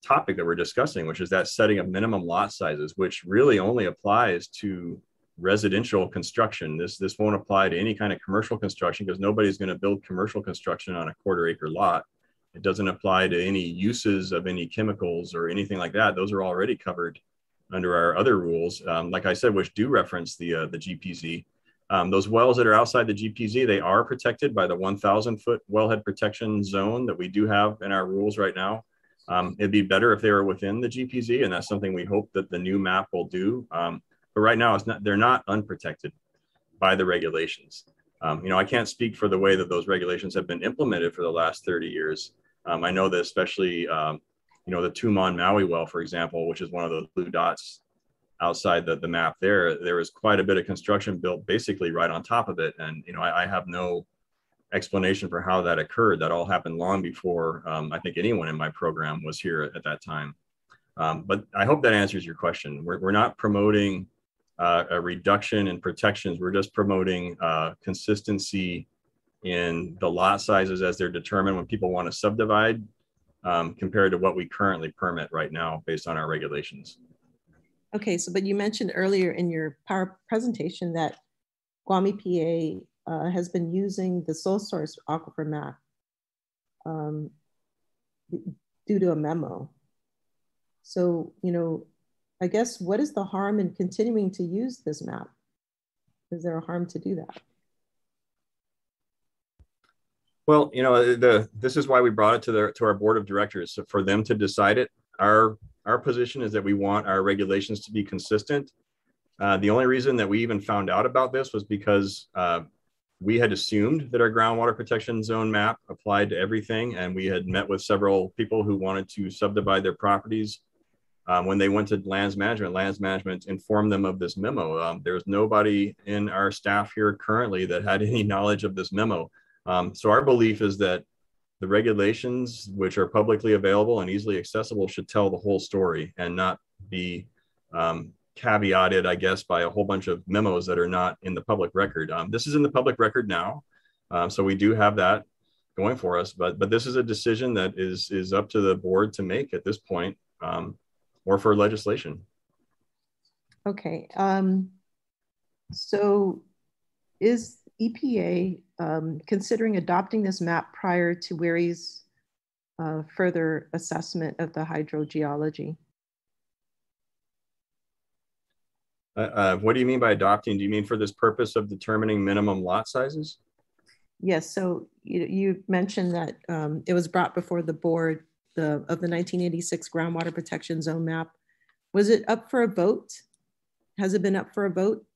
topic that we're discussing, which is that setting of minimum lot sizes, which really only applies to residential construction. This won't apply to any kind of commercial construction, because nobody's going to build commercial construction on a quarter-acre lot. It doesn't apply to any uses of any chemicals or anything like that. Those are already covered under our other rules, like I said, which do reference the Gpz. Those wells that are outside the Gpz, they are protected by the 1,000-foot wellhead protection zone that we do have in our rules right now. It'd be better if they were within the Gpz, and that's something we hope that the new map will do. But right now, they're not unprotected by the regulations. I can't speak for the way that those regulations have been implemented for the last 30 years. I know that especially, the Tumon Maui well, for example, which is one of those blue dots outside the map there was quite a bit of construction built basically right on top of it. And, I have no explanation for how that occurred. That all happened long before I think anyone in my program was here at that time. But I hope that answers your question. We're not promoting a reduction in protections. We're just promoting consistency in the lot sizes as they're determined when people want to subdivide, compared to what we currently permit right now based on our regulations.
Okay, but you mentioned earlier in your power presentation that Guam EPA has been using the sole source aquifer map due to a memo. So, I guess what is the harm in continuing to use this map? Is there a harm to do that?
Well, this is why we brought it to our board of directors, so for them to decide it. Our position is that we want our regulations to be consistent. The only reason that we even found out about this was because we had assumed that our groundwater protection zone map applied to everything, and we had met with several people who wanted to subdivide their properties. When they went to lands management informed them of this memo. There's nobody in our staff here currently that had any knowledge of this memo. So our belief is that the regulations, which are publicly available and easily accessible, should tell the whole story and not be caveated, I guess, by a whole bunch of memos that are not in the public record. This is in the public record now, so we do have that going for us. But this is a decision that is up to the board to make at this point, or for legislation.
Okay. So is EPA considering adopting this map prior to WERI's further assessment of the hydrogeology?
What do you mean by adopting? Do you mean for this purpose of determining minimum lot sizes?
Yes, so you mentioned that it was brought before the board of the 1986 groundwater protection zone map. Was it up for a vote? Has it been up for a vote?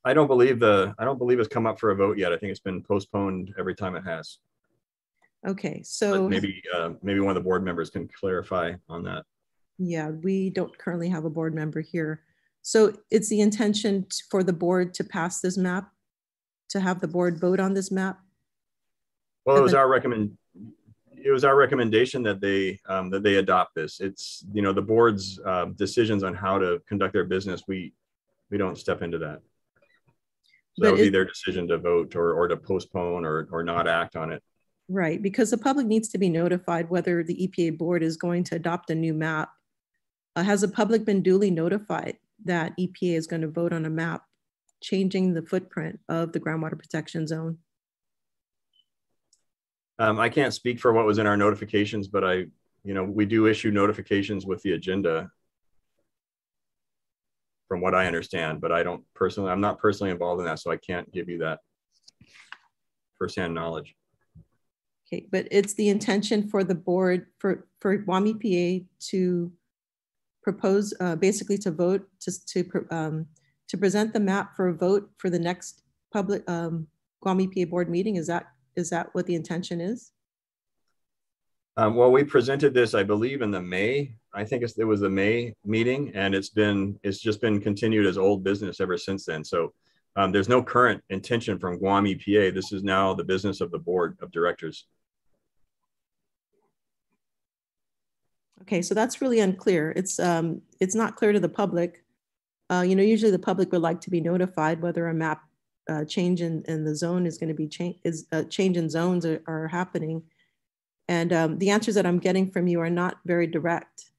I don't believe it's come up for a vote yet. I think it's been postponed every time it has.
Okay, so
but maybe one of the board members can clarify on that.
Yeah, we don't currently have a board member here. So it's the intention for the board to pass this map, to have the board vote on this map?
Well, it was our recommendation that they adopt this. It's, you know, the board's decisions on how to conduct their business. We don't step into that. So that would be their decision to vote or to postpone or not act on it.
Right, because the public needs to be notified whether the EPA board is going to adopt a new map. Has the public been duly notified that EPA is going to vote on a map changing the footprint of the groundwater protection zone?
I can't speak for what was in our notifications, but we do issue notifications with the agenda, from what I understand, but I'm not personally involved in that, so I can't give you that firsthand knowledge.
Okay, but it's the intention for the board, for Guam EPA to propose, basically to vote, to present the map for a vote for the next public Guam EPA board meeting. Is that what the intention is?
Well, we presented this, I believe, in the May. I think it was the May meeting, and it's just been continued as old business ever since then. So there's no current intention from Guam EPA. This is now the business of the board of directors.
Okay, so that's really unclear. It's not clear to the public. Usually the public would like to be notified whether a map change in the zone is going to be change in zones are happening. And the answers that I'm getting from you are not very direct.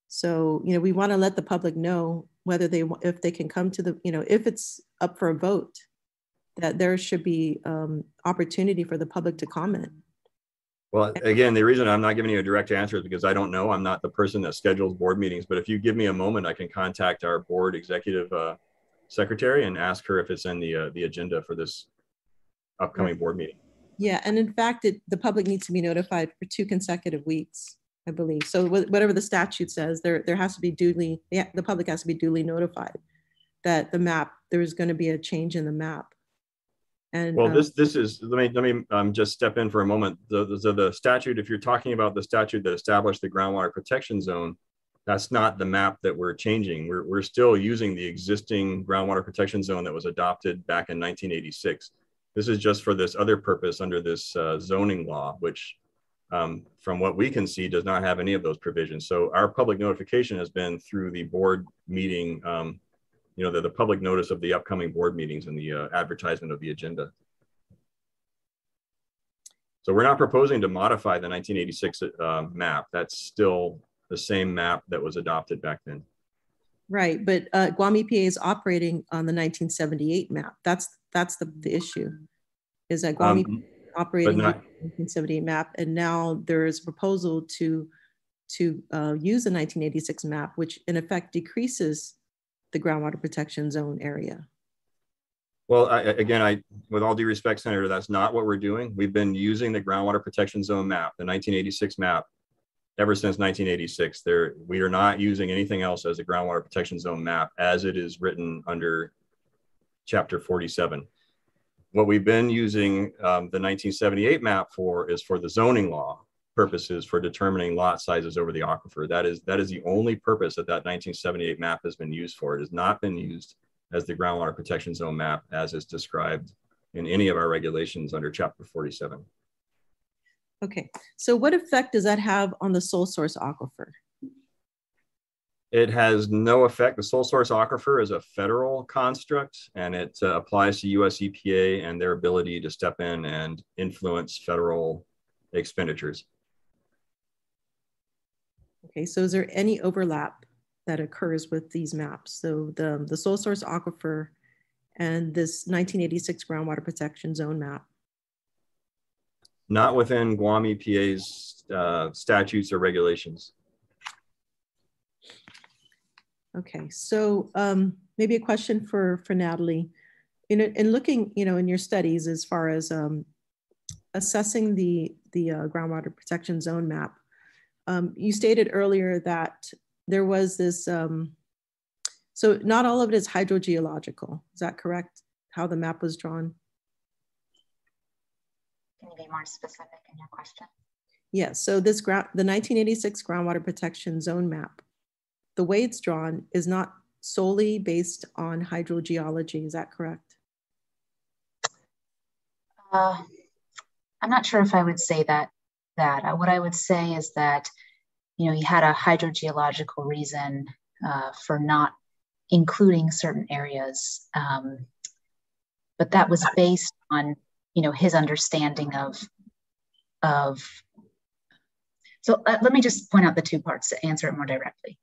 So, we want to let the public know whether if they can come to if it's up for a vote, that there should be opportunity for the public to comment.
Well, again, the reason I'm not giving you a direct answer is because I don't know. I'm not the person that schedules board meetings, but if you give me a moment, I can contact our board executive secretary and ask her if it's in the agenda for this upcoming board meeting. Yeah,
and in fact, the public needs to be notified for 2 consecutive weeks, I believe. So whatever the statute says, there has to be the public has to be duly notified that there's going to be a change in the map. And
well, this is, let me just step in for a moment. The statute, if you're talking about the statute that established the groundwater protection zone, that's not the map that we're changing. We're still using the existing groundwater protection zone that was adopted back in 1986. This is just for this other purpose under this zoning law, which from what we can see does not have any of those provisions. So our public notification has been through the board meeting, the public notice of the upcoming board meetings and the advertisement of the agenda. So we're not proposing to modify the 1986 map. That's still the same map that was adopted back then.
Right, but Guam EPA is operating on the 1978 map. That's the issue, is that Guam EPA is operating on the 1978 map, and now there is a proposal to use the 1986 map, which in effect decreases the groundwater protection zone area.
Well, again, with all due respect, Senator, that's not what we're doing. We've been using the groundwater protection zone map, the 1986 map, ever since 1986. We are not using anything else as a groundwater protection zone map as it is written under Chapter 47. What we've been using the 1978 map for is for the zoning law purposes for determining lot sizes over the aquifer. That is the only purpose that 1978 map has been used for. It has not been used as the groundwater protection zone map as is described in any of our regulations under Chapter 47.
Okay, so what effect does that have on the sole source aquifer?
It has no effect. The sole source aquifer is a federal construct, and it applies to US EPA and their ability to step in and influence federal expenditures.
Okay, so is there any overlap that occurs with these maps? So the sole source aquifer and this 1986 groundwater protection zone map?
Not within Guam EPA's statutes or regulations.
Okay, so maybe a question for Natalie. In looking, in your studies as far as assessing the groundwater protection zone map, you stated earlier that there was this, so not all of it is hydrogeological. Is that correct? How the map was drawn?
Can you be more specific in your question?
Yes, so the 1986 groundwater protection zone map, the way it's drawn is not solely based on hydrogeology. Is that correct?
I'm not sure if I would say that. What I would say is that, you had a hydrogeological reason for not including certain areas, but that was based on, his understanding of. So let me just point out the two parts to answer it more directly.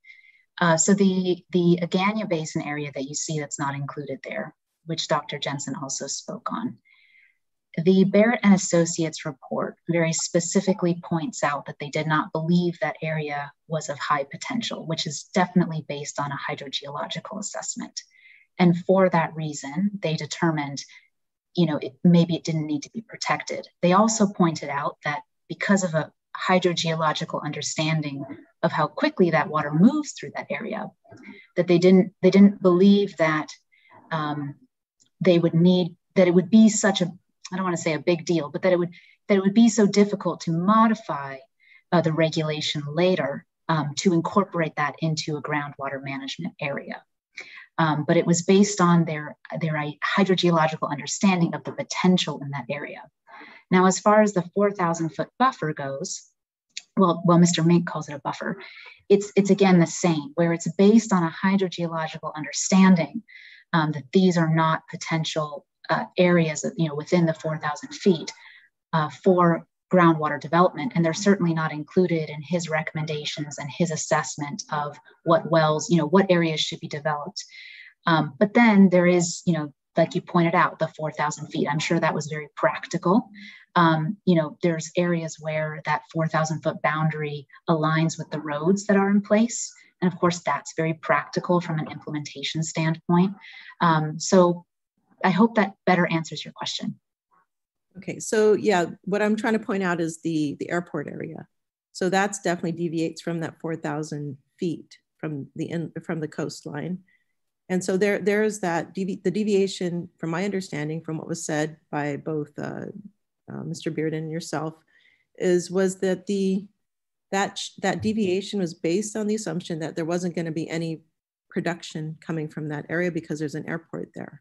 So the Agana Basin area that you see that's not included there, which Dr. Jensen also spoke on, the Barrett and Associates report very specifically points out that they did not believe that area was of high potential, which is definitely based on a hydrogeological assessment. And for that reason, they determined, maybe it didn't need to be protected. They also pointed out that because of a hydrogeological understanding of how quickly that water moves through that area, that they didn't believe that they would need, that it would be such a, I don't want to say a big deal, but that it would be so difficult to modify the regulation later to incorporate that into a groundwater management area. But it was based on their hydrogeological understanding of the potential in that area. Now, as far as the 4,000-foot buffer goes, well, Mr. Mink calls it a buffer. It's again the same, where it's based on a hydrogeological understanding that these are not potential areas, within the 4,000 feet for groundwater development, and they're certainly not included in his recommendations and his assessment of what wells, what areas should be developed. But then there is, like you pointed out, the 4,000 feet. I'm sure that was very practical. There's areas where that 4,000-foot boundary aligns with the roads that are in place. And of course, that's very practical from an implementation standpoint. So I hope that better answers your question.
Okay, so yeah, what I'm trying to point out is the airport area. So that's definitely deviates from that 4,000 feet from the coastline. And so there's that the deviation, from my understanding, from what was said by both Mr. Bearden and yourself, was that that deviation was based on the assumption that there wasn't going to be any production coming from that area because there's an airport there.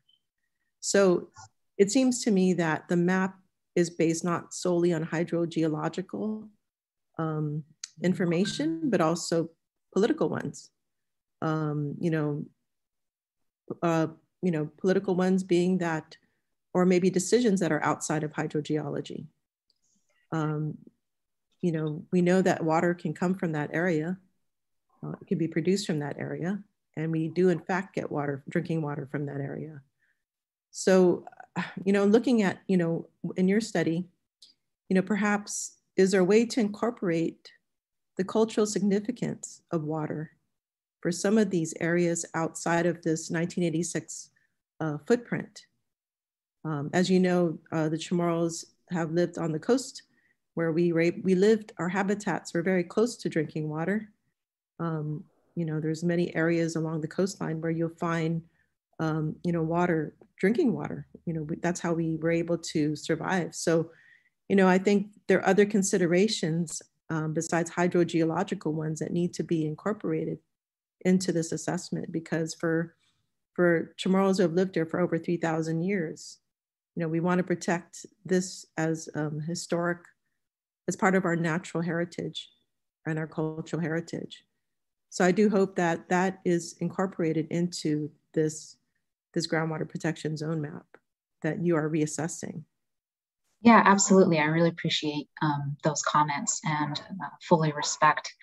So it seems to me that the map is based not solely on hydrogeological information, but also political ones. Political ones being that, or maybe decisions that are outside of hydrogeology. We know that water can come from that area. It can be produced from that area. And we do in fact get drinking water from that area. So, looking at, in your study, perhaps is there a way to incorporate the cultural significance of water for some of these areas outside of this 1986 footprint? As you know, the Chamorros have lived on the coast where we lived, our habitats were very close to drinking water. There's many areas along the coastline where you'll find water, drinking water. That's how we were able to survive. So, I think there are other considerations besides hydrogeological ones that need to be incorporated into this assessment, because for Chamorros who have lived here for over 3,000 years, we want to protect this as historic, as part of our natural heritage and our cultural heritage. So I do hope that that is incorporated into this groundwater protection zone map that you are reassessing.
Yeah, absolutely. I really appreciate those comments and fully respect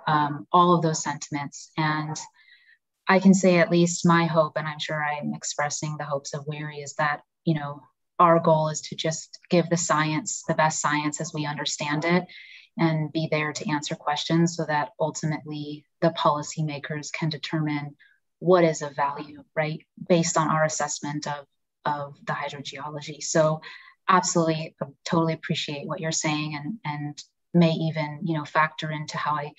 all of those sentiments. And I can say at least my hope, and I'm sure I'm expressing the hopes of Weary, is that, our goal is to just give the science, the best science as we understand it, and be there to answer questions so that ultimately the policymakers can determine what is of value, right? Based on our assessment of the hydrogeology. So absolutely, totally appreciate what you're saying, and may even, factor into how I,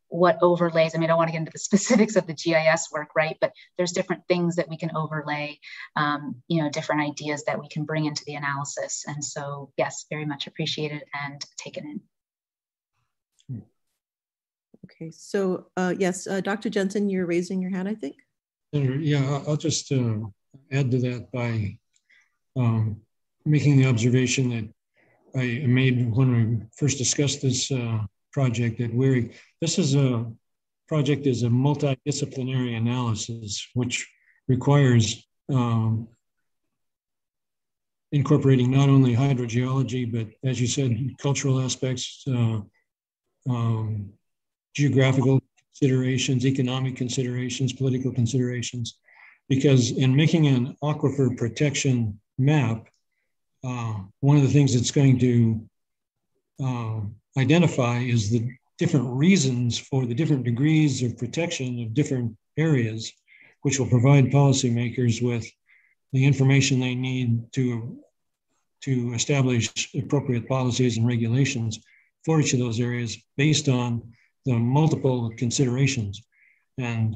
what overlays. I mean, I don't want to get into the specifics of the GIS work, right? But there's different things that we can overlay, different ideas that we can bring into the analysis. And so, yes, very much appreciated and taken in.
Okay, so yes, Dr. Jensen, you're raising your hand, I think.
Yeah, I'll just add to that by making the observation that I made when we first discussed this project at Weary. This is a project is a multidisciplinary analysis, which requires incorporating not only hydrogeology, but as you said, cultural aspects, geographical considerations, economic considerations, political considerations, because in making an aquifer protection map, one of the things it's going to identify is the different reasons for the different degrees of protection of different areas, which will provide policymakers with the information they need to establish appropriate policies and regulations for each of those areas based on the multiple considerations. And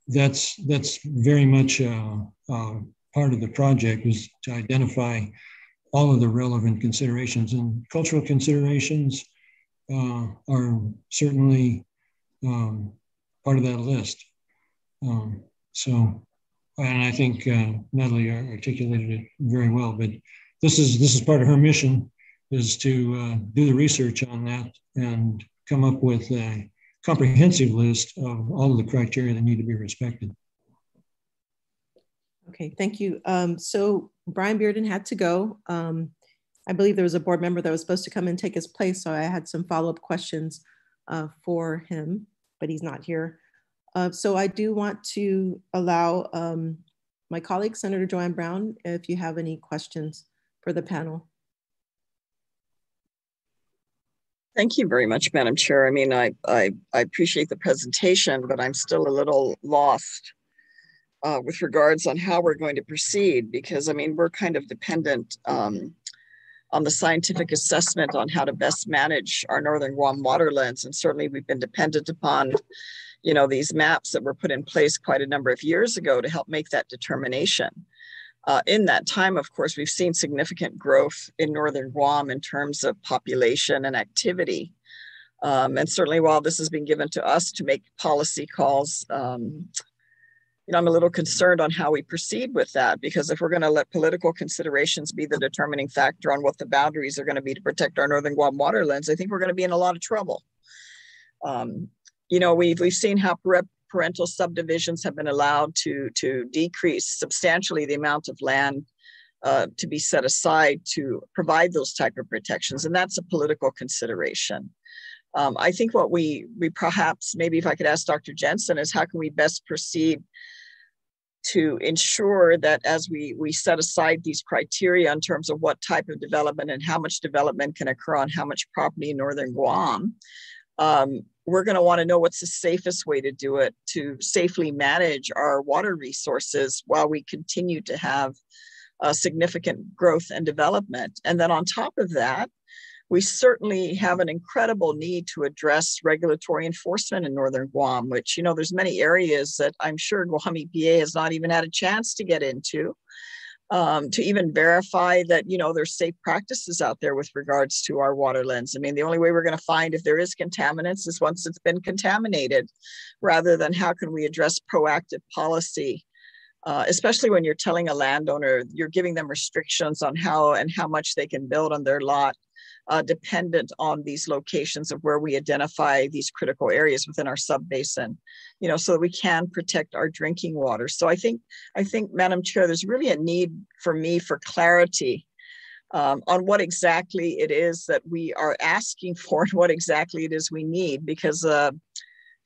that's very much part of the project, was to identify all of the relevant considerations, and cultural considerations are certainly part of that list. And I think Natalie articulated it very well, but this is part of her mission, is to do the research on that and come up with a comprehensive list of all of the criteria that need to be respected.
Okay, thank you. So Brian Bearden had to go. I believe there was a board member that was supposed to come and take his place, so I had some follow-up questions for him, but he's not here. So I do want to allow my colleague, Senator Joanne Brown, if you have any questions for the panel.
Thank you very much, Madam Chair. I mean, I appreciate the presentation, but I'm still a little lost with regards on how we're going to proceed, because I mean, we're kind of dependent on the scientific assessment on how to best manage our Northern Guam waterlands. And certainly we've been dependent upon, these maps that were put in place quite a number of years ago to help make that determination. In that time, of course, we've seen significant growth in Northern Guam in terms of population and activity. And certainly while this has been given to us to make policy calls, I'm a little concerned on how we proceed with that, because if we're going to let political considerations be the determining factor on what the boundaries are going to be to protect our Northern Guam waterlands, I think we're going to be in a lot of trouble. We've seen how parental subdivisions have been allowed to decrease substantially the amount of land to be set aside to provide those type of protections, and that's a political consideration. I think what we perhaps, maybe if I could ask Dr. Jensen, is how can we best proceed to ensure that as we set aside these criteria in terms of what type of development and how much development can occur on how much property in Northern Guam, we're going to want to know what's the safest way to do it to safely manage our water resources while we continue to have significant growth and development. And then on top of that, we certainly have an incredible need to address regulatory enforcement in Northern Guam, which, you know, there's many areas that I'm sure Guam EPA has not even had a chance to get into, to even verify that, you know, there's safe practices out there with regards to our waterlands. I mean, the only way we're going to find if there is contaminants is once it's been contaminated, rather than how can we address proactive policy. Especially when you're telling a landowner, you're giving them restrictions on how and how much they can build on their lot, dependent on these locations of where we identify these critical areas within our subbasin, you know, so that we can protect our drinking water. So I think, Madam Chair, there's really a need for me for clarity on what exactly it is that we are asking for and what exactly it is we need, because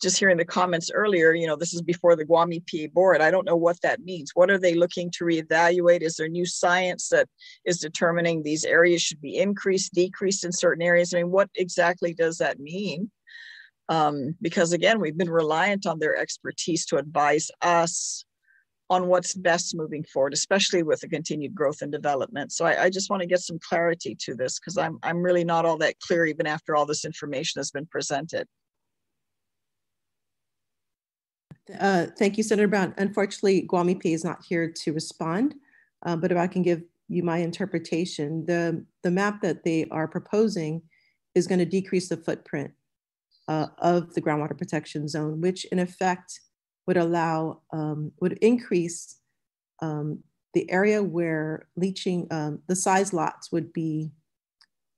just hearing the comments earlier, you know, this is before the Guam EPA board. I don't know what that means. What are they looking to reevaluate? Is there new science that is determining these areas should be increased, decreased in certain areas? I mean, what exactly does that mean? Because again, we've been reliant on their expertise to advise us on what's best moving forward, especially with the continued growth and development. So I just want to get some clarity to this, because I'm really not all that clear even after all this information has been presented.
Thank you, Senator Brown. Unfortunately, Guam EPA is not here to respond, but if I can give you my interpretation, the map that they are proposing is going to decrease the footprint of the groundwater protection zone, which in effect would allow, would increase the area where leaching, the size lots would be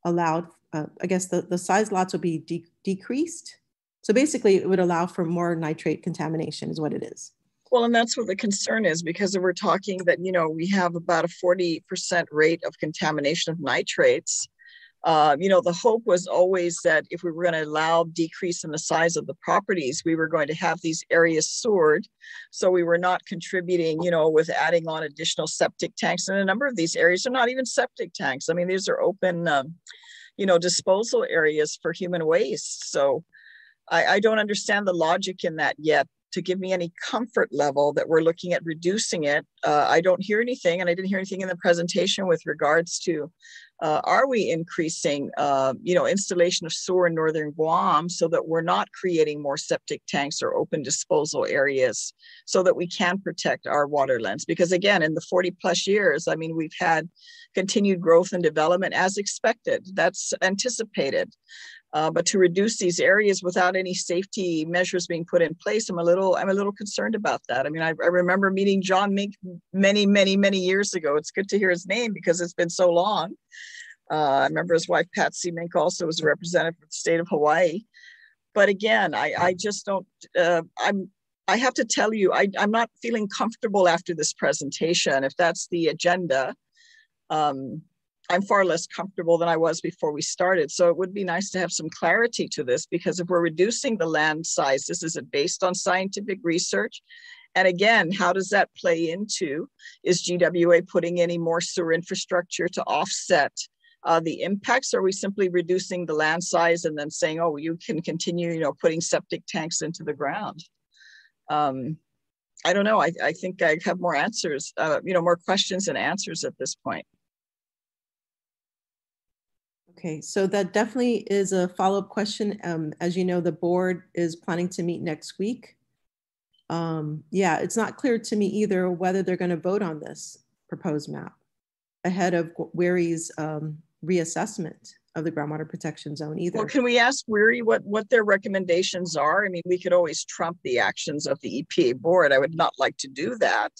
allowed. I guess the size lots would be decreased. So basically it would allow for more nitrate contamination is what it is.
Well, and that's what the concern is, because we're talking that, you know, we have about a 40% rate of contamination of nitrates. You know, the hope was always that if we were going to allow decrease in the size of the properties, we were going to have these areas sewered. So we were not contributing, you know, with adding on additional septic tanks. And a number of these areas are not even septic tanks. I mean, these are open, you know, disposal areas for human waste. So I don't understand the logic in that yet to give me any comfort level that we're looking at reducing it. I don't hear anything, and I didn't hear anything in the presentation with regards to, are we increasing, you know, installation of sewer in Northern Guam so that we're not creating more septic tanks or open disposal areas so that we can protect our waterlands? Because again, in the 40 plus years, I mean, we've had continued growth and development as expected. That's anticipated. But to reduce these areas without any safety measures being put in place, I'm a little concerned about that. I mean, I remember meeting John Mink many years ago. It's good to hear his name because it's been so long. I remember his wife, Patsy Mink, also was a representative of the state of Hawaii. But again, I just don't, I have to tell you, I'm not feeling comfortable after this presentation. If that's the agenda, I'm far less comfortable than I was before we started. So it would be nice to have some clarity to this, because if we're reducing the land size, is it based on scientific research? And again, how does that play into, is GWA putting any more sewer infrastructure to offset the impacts? Or are we simply reducing the land size and then saying, oh, you can continue, you know, putting septic tanks into the ground? I don't know. I think I have more answers, you know, more questions than answers at this point.
Okay, so that definitely is a follow-up question. As you know, the board is planning to meet next week. Yeah, it's not clear to me either whether they're going to vote on this proposed map ahead of WERI's reassessment of the groundwater protection zone either.
Well, can we ask WERI what their recommendations are? I mean, we could always trump the actions of the EPA board. I would not like to do that.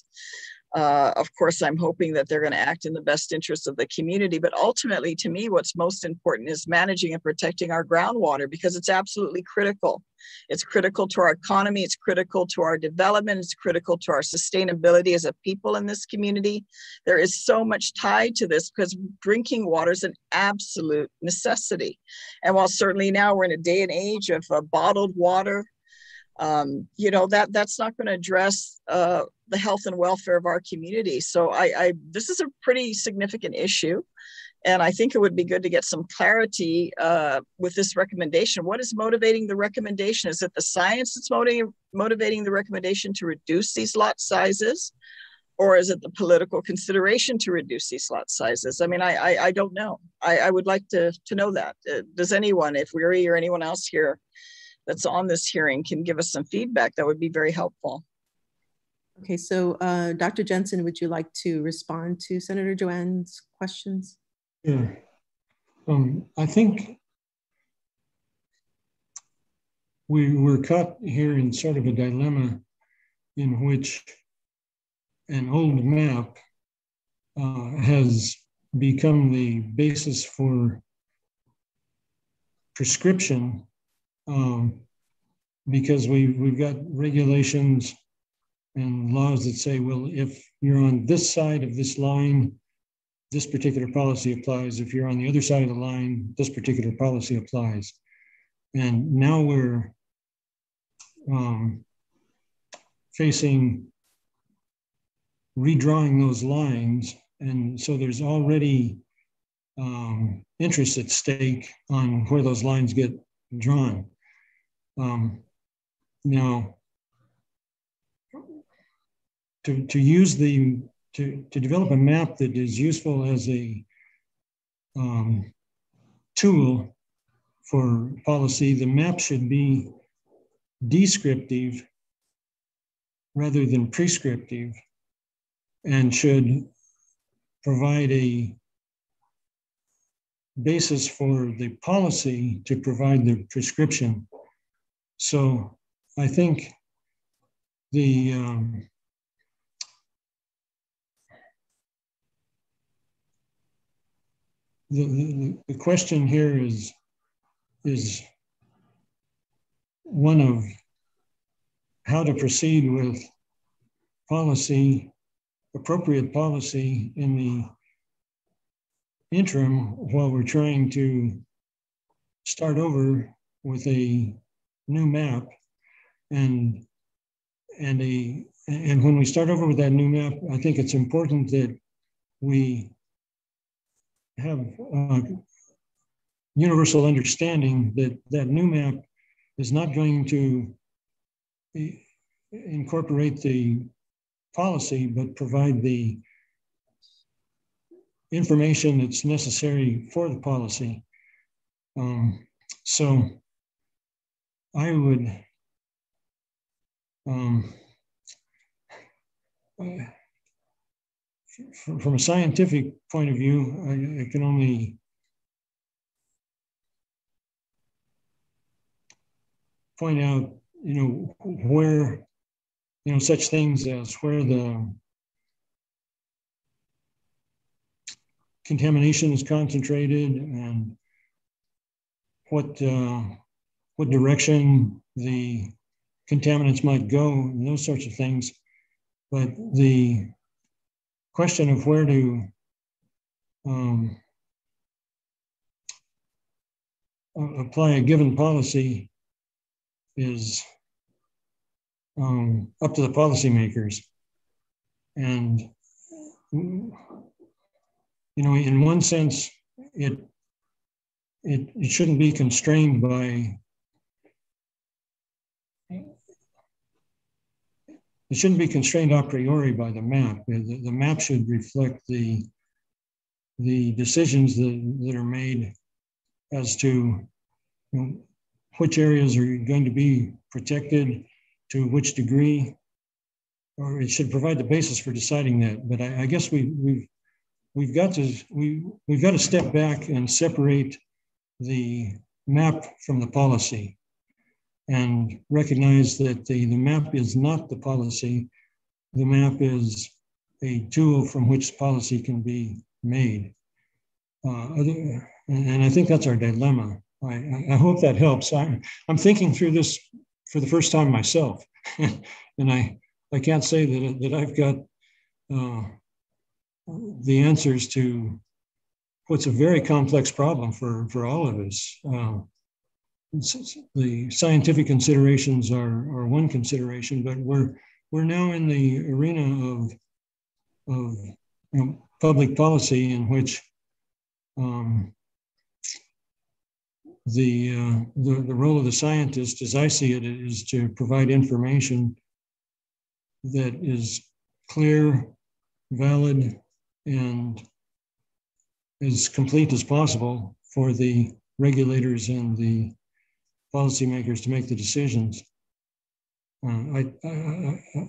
Of course, I'm hoping that they're going to act in the best interest of the community. But ultimately, to me, what's most important is managing and protecting our groundwater, because it's absolutely critical. It's critical to our economy. It's critical to our development. It's critical to our sustainability as a people in this community. There is so much tied to this because drinking water is an absolute necessity. And while certainly now we're in a day and age of bottled water, you know, that's not going to address the health and welfare of our community. So this is a pretty significant issue. And I think it would be good to get some clarity with this recommendation. What is motivating the recommendation? Is it the science that's motivating the recommendation to reduce these lot sizes? Or is it the political consideration to reduce these lot sizes? I mean, I don't know. I would like to know that. Does anyone, if Weary or anyone else here that's on this hearing can give us some feedback, that would be very helpful.
Okay, so Dr. Jensen, would you like to respond to Senator Joanne's questions?
Sure. I think we're caught here in sort of a dilemma in which an old map has become the basis for prescription because we've got regulations and laws that say, well, if you're on this side of this line, this particular policy applies. If you're on the other side of the line, this particular policy applies. And now we're facing redrawing those lines. And so there's already interest at stake on where those lines get drawn. Now, to use to develop a map that is useful as a tool for policy, the map should be descriptive rather than prescriptive, and should provide a basis for the policy to provide the prescription. So I think the question here is one of how to proceed with policy, appropriate policy in the interim while we're trying to start over with a new map. And when we start over with that new map, I think it's important that we have universal understanding that that new map is not going to incorporate the policy, but provide the information that's necessary for the policy. So I would from a scientific point of view, I can only point out, where, such things as where the contamination is concentrated and what direction the contaminants might go, and those sorts of things. But the question of where to apply a given policy is up to the policymakers. And, in one sense, it shouldn't be constrained by, it shouldn't be constrained a priori by the map. The map should reflect the decisions that are made as to which areas are going to be protected, to which degree, or it should provide the basis for deciding that. But I guess we've got to step back and separate the map from the policy, and recognize that the map is not the policy. The map is a tool from which policy can be made. And I think that's our dilemma. I hope that helps. I'm thinking through this for the first time myself, and I can't say that I've got the answers to what's a very complex problem for all of us. The scientific considerations are one consideration, but we're now in the arena of public policy in which the role of the scientist, as I see it, is to provide information that is clear, valid and as complete as possible for the regulators and the policymakers to make the decisions. I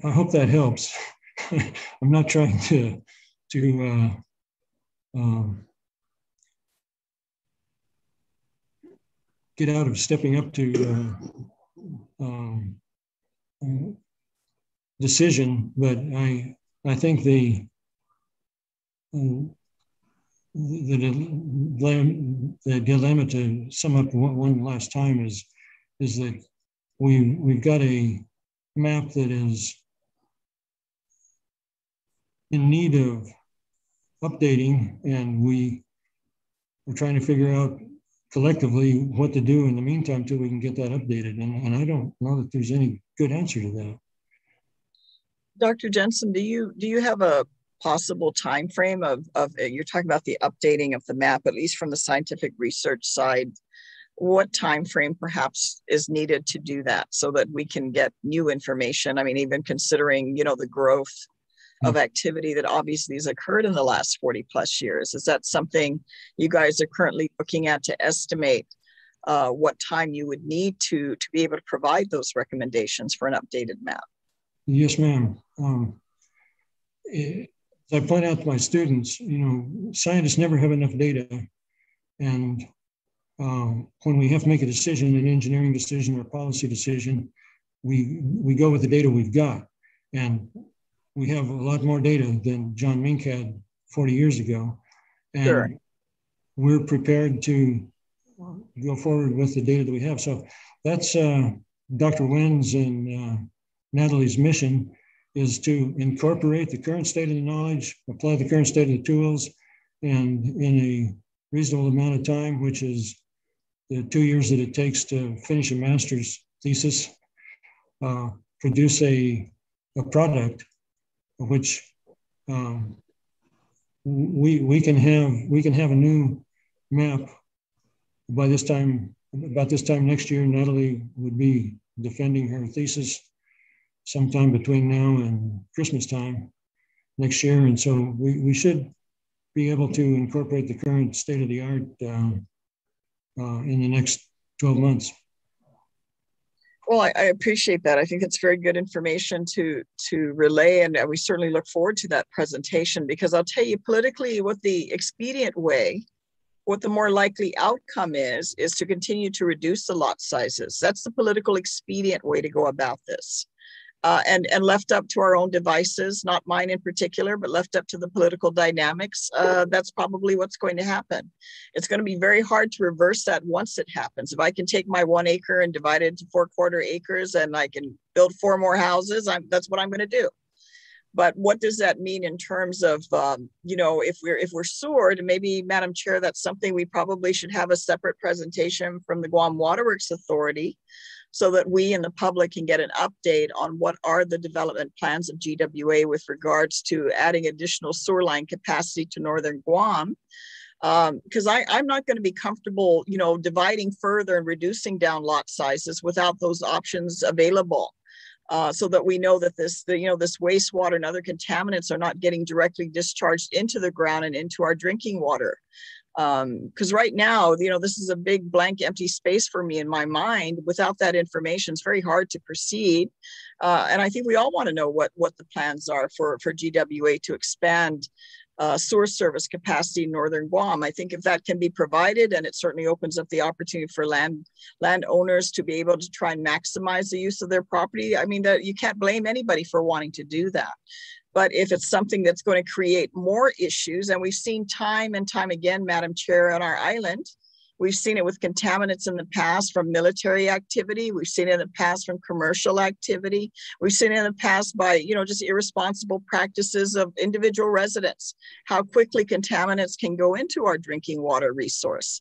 hope that helps. I'm not trying to get out of stepping up to decision, but I think the dilemma, to sum up one last time, is that we've got a map that is in need of updating, and we're trying to figure out collectively what to do in the meantime till we can get that updated. And I don't know that there's any good answer to that.
Dr. Jensen, do you have a possible time frame of you're talking about the updating of the map, at least from the scientific research side? What time frame perhaps is needed to do that so that we can get new information? I mean, even considering, you know, the growth of activity that obviously has occurred in the last 40 plus years. Is that something you guys are currently looking at to estimate what time you would need to be able to provide those recommendations for an updated map?
Yes, ma'am. As I point out to my students, you know, scientists never have enough data. And when we have to make a decision, an engineering decision or a policy decision, we go with the data we've got. And we have a lot more data than John Mink had 40 years ago. And sure, we're prepared to go forward with the data that we have. So that's Dr. Wen's and Natalie's mission, is to incorporate the current state of the knowledge, apply the current state of the tools, and in a reasonable amount of time, which is the 2 years that it takes to finish a master's thesis, produce a product which we can have a new map by this time. About this time next year, Natalie would be defending her thesis sometime between now and Christmas time next year, and so we should be able to incorporate the current state of the art in the next 12 months.
Well, I appreciate that. I think it's very good information to relay, and we certainly look forward to that presentation, because I'll tell you politically what the expedient way, what the more likely outcome is to continue to reduce the lot sizes. That's the political expedient way to go about this. And left up to our own devices, not mine in particular, but left up to the political dynamics, that's probably what's going to happen. It's going to be very hard to reverse that once it happens. If I can take my 1 acre and divide it into 4/4 acres and I can build 4 more houses, that's what I'm going to do. But what does that mean in terms of, you know, if we're SOARed, maybe, Madam Chair, that's something we probably should have a separate presentation from the Guam Waterworks Authority, so that we and the public can get an update on what are the development plans of GWA with regards to adding additional sewer line capacity to northern Guam. Because I'm not going to be comfortable, you know, dividing further and reducing down lot sizes without those options available. So that we know that this wastewater and other contaminants are not getting directly discharged into the ground and into our drinking water. Because right now, you know, this is a big blank empty space for me in my mind. Without that information, it's very hard to proceed. And I think we all want to know what the plans are for GWA to expand sewer service capacity in northern Guam. I think if that can be provided, and it certainly opens up the opportunity for landowners to be able to try and maximize the use of their property. I mean, you can't blame anybody for wanting to do that. But if it's something that's going to create more issues, and we've seen time and time again, Madam Chair, on our island, we've seen it with contaminants in the past from military activity. We've seen it in the past from commercial activity. We've seen it in the past by, you know, just irresponsible practices of individual residents, how quickly contaminants can go into our drinking water resource.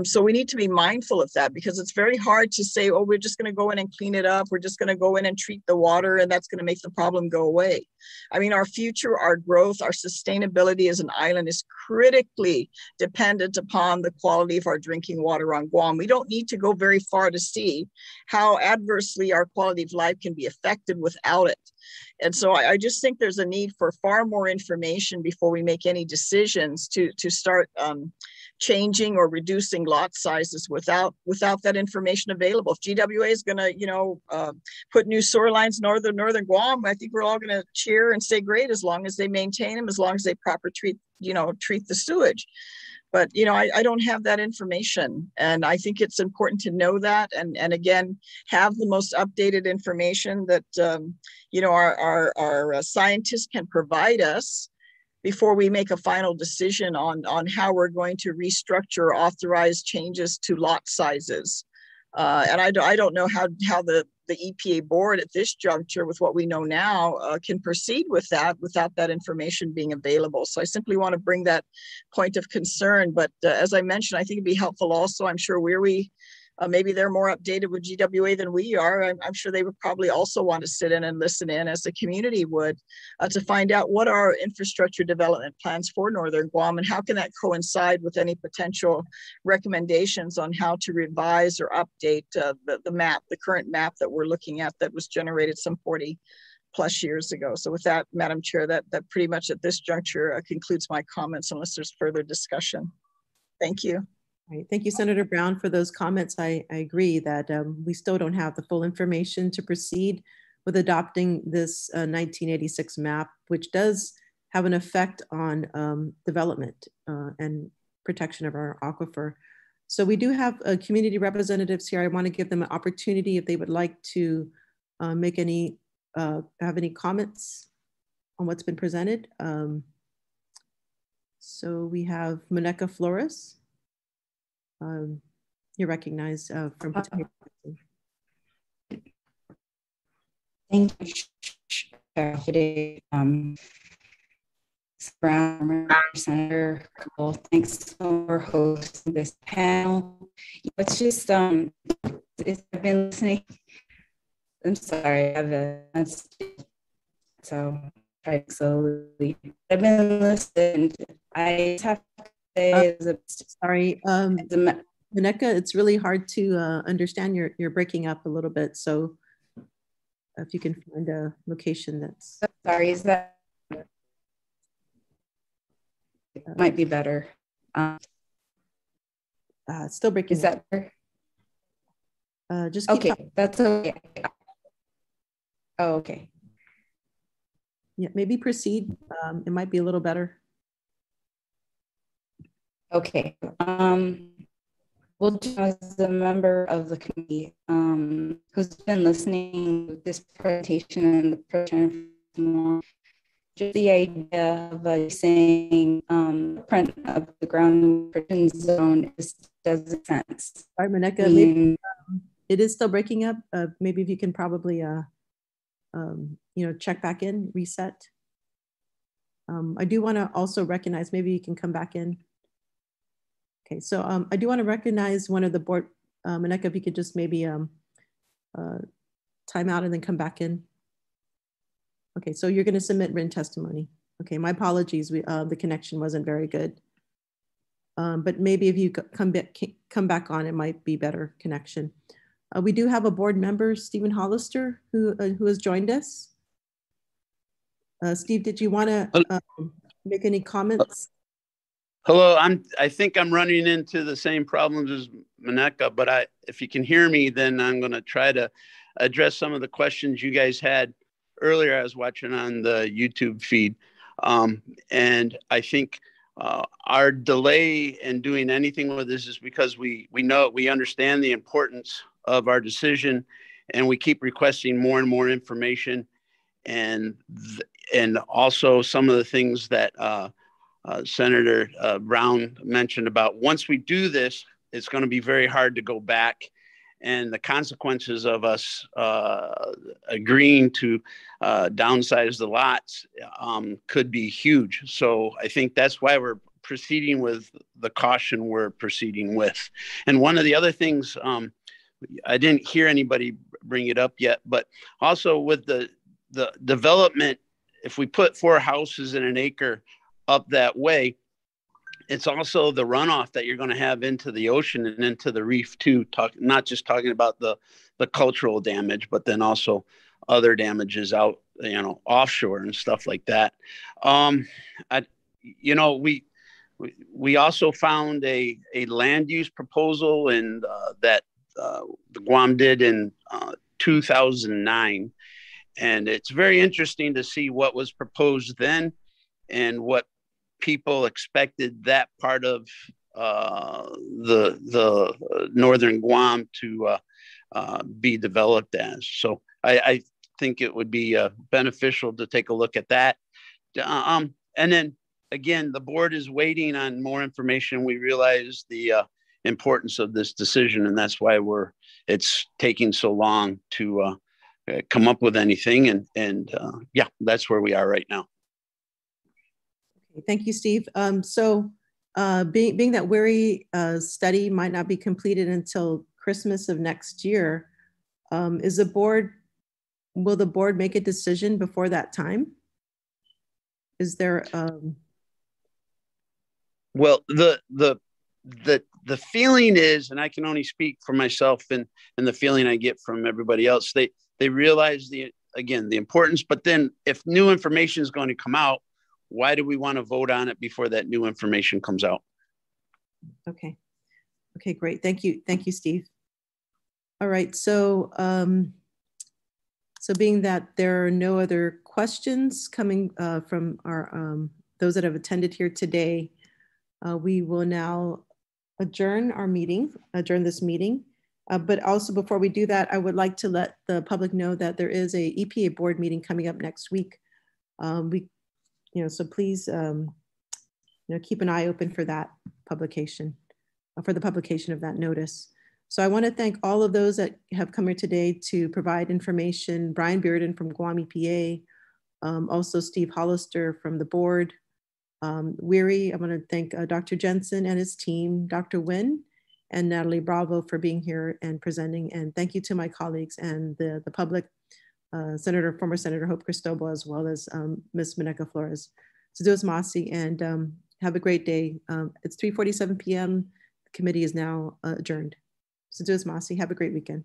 So we need to be mindful of that, because it's very hard to say, oh, we're just going to go in and clean it up. We're just going to go in and treat the water, and that's going to make the problem go away. I mean, our future, our growth, our sustainability as an island is critically dependent upon the quality of our drinking water on Guam. We don't need to go very far to see how adversely our quality of life can be affected without it. And so I just think there's a need for far more information before we make any decisions to start changing or reducing lot sizes without that information available. If GWA is going to, put new sewer lines northern Guam, I think we're all going to cheer and say great, as long as they maintain them, as long as they treat the sewage. But, I don't have that information. And I think it's important to know that. And again, have the most updated information that, our scientists can provide us before we make a final decision on how we're going to restructure or authorize changes to lot sizes. And I don't know how the EPA board at this juncture, with what we know now, can proceed with that without that information being available. So I simply want to bring that point of concern. But as I mentioned, I think it'd be helpful also. I'm sure maybe they're more updated with GWA than we are. I'm sure they would probably also want to sit in and listen in, as the community would, to find out what are infrastructure development plans for Northern Guam, and how can that coincide with any potential recommendations on how to revise or update the map, the current map that we're looking at, that was generated some 40 plus years ago. So with that, Madam Chair, that pretty much at this juncture concludes my comments, unless there's further discussion. Thank you.
Right. Thank you, Senator Brown, for those comments. I agree that we still don't have the full information to proceed with adopting this 1986 map, which does have an effect on development and protection of our aquifer. So we do have community representatives here. I want to give them an opportunity if they would like to make have any comments on what's been presented. So we have Monica Flores. You're recognized from
Thank you, today. Brown, Senator Cole, thanks for hosting this panel. It's just, I've been listening. I'm sorry, so try slowly. I've been listening. I have to say,
sorry, Monica, it's really hard to understand. You're breaking up a little bit. So if you can find a location that's.
Sorry, is that might be better.
Still breaking.
Is that better?
Just keep
okay.
talking.
That's okay. Oh, okay.
Yeah, maybe proceed. It might be a little better.
Okay. Well, as a member of the committee who's been listening to this presentation and the presentation, just the idea of saying print of the ground protection zone doesn't make sense.
Sorry, Monica, maybe it is still breaking up. Maybe if you can probably check back in, reset. I do want to also recognize, maybe you can come back in. Okay, so I do want to recognize one of the board, Monica, if you could just maybe time out and then come back in. Okay, so you're going to submit written testimony. Okay, my apologies, the connection wasn't very good. But maybe if you come back on, it might be better connection. We do have a board member, Stephen Hollister, who has joined us. Steve, did you want to make any comments?
Hello, I think I'm running into the same problems as Monica, but if you can hear me, then I'm going to try to address some of the questions you guys had earlier. I was watching on the YouTube feed, and I think our delay in doing anything with this is because we understand the importance of our decision, and we keep requesting more and more information, and also some of the things that Senator Brown mentioned about once we do this, it's going to be very hard to go back, and the consequences of us agreeing to downsize the lots could be huge. So I think that's why we're proceeding with the caution we're proceeding with. And one of the other things, I didn't hear anybody bring it up yet, but also with the development, if we put 4 houses in an acre up that way, it's also the runoff that you're going to have into the ocean and into the reef too. Not just talking about the cultural damage, but then also other damages out, offshore and stuff like that. We also found a land use proposal and that the Guam did in 2009. And it's very interesting to see what was proposed then and what people expected that part of the northern Guam to be developed as. So I think it would be beneficial to take a look at that. And then again, the board is waiting on more information. We realize the importance of this decision, and that's why it's taking so long to come up with anything. And yeah, that's where we are right now.
Thank you, Steve. So being that Weary study might not be completed until Christmas of next year, will the board make a decision before that time? Is there?
Well, the feeling is, and I can only speak for myself and the feeling I get from everybody else, they realize the importance, but then if new information is going to come out, why do we want to vote on it before that new information comes out?
Okay, great. Thank you, Steve. All right, so being that there are no other questions coming from our those that have attended here today, we will now adjourn this meeting. But also before we do that, I would like to let the public know that there is a EPA board meeting coming up next week. So please, keep an eye open for that publication, for the publication of that notice. So I want to thank all of those that have come here today to provide information. Brian Bearden from Guam EPA, also Steve Hollister from the board. Weary, I want to thank Dr. Jensen and his team, Dr. Nguyen and Natalie Bravo for being here and presenting. And thank you to my colleagues and the public, former Senator Hope Cristobal, as well as Ms. Maneca Flores. Gpz Map, and have a great day. It's 3:47 p.m. The committee is now adjourned. Gpz Map, have a great weekend.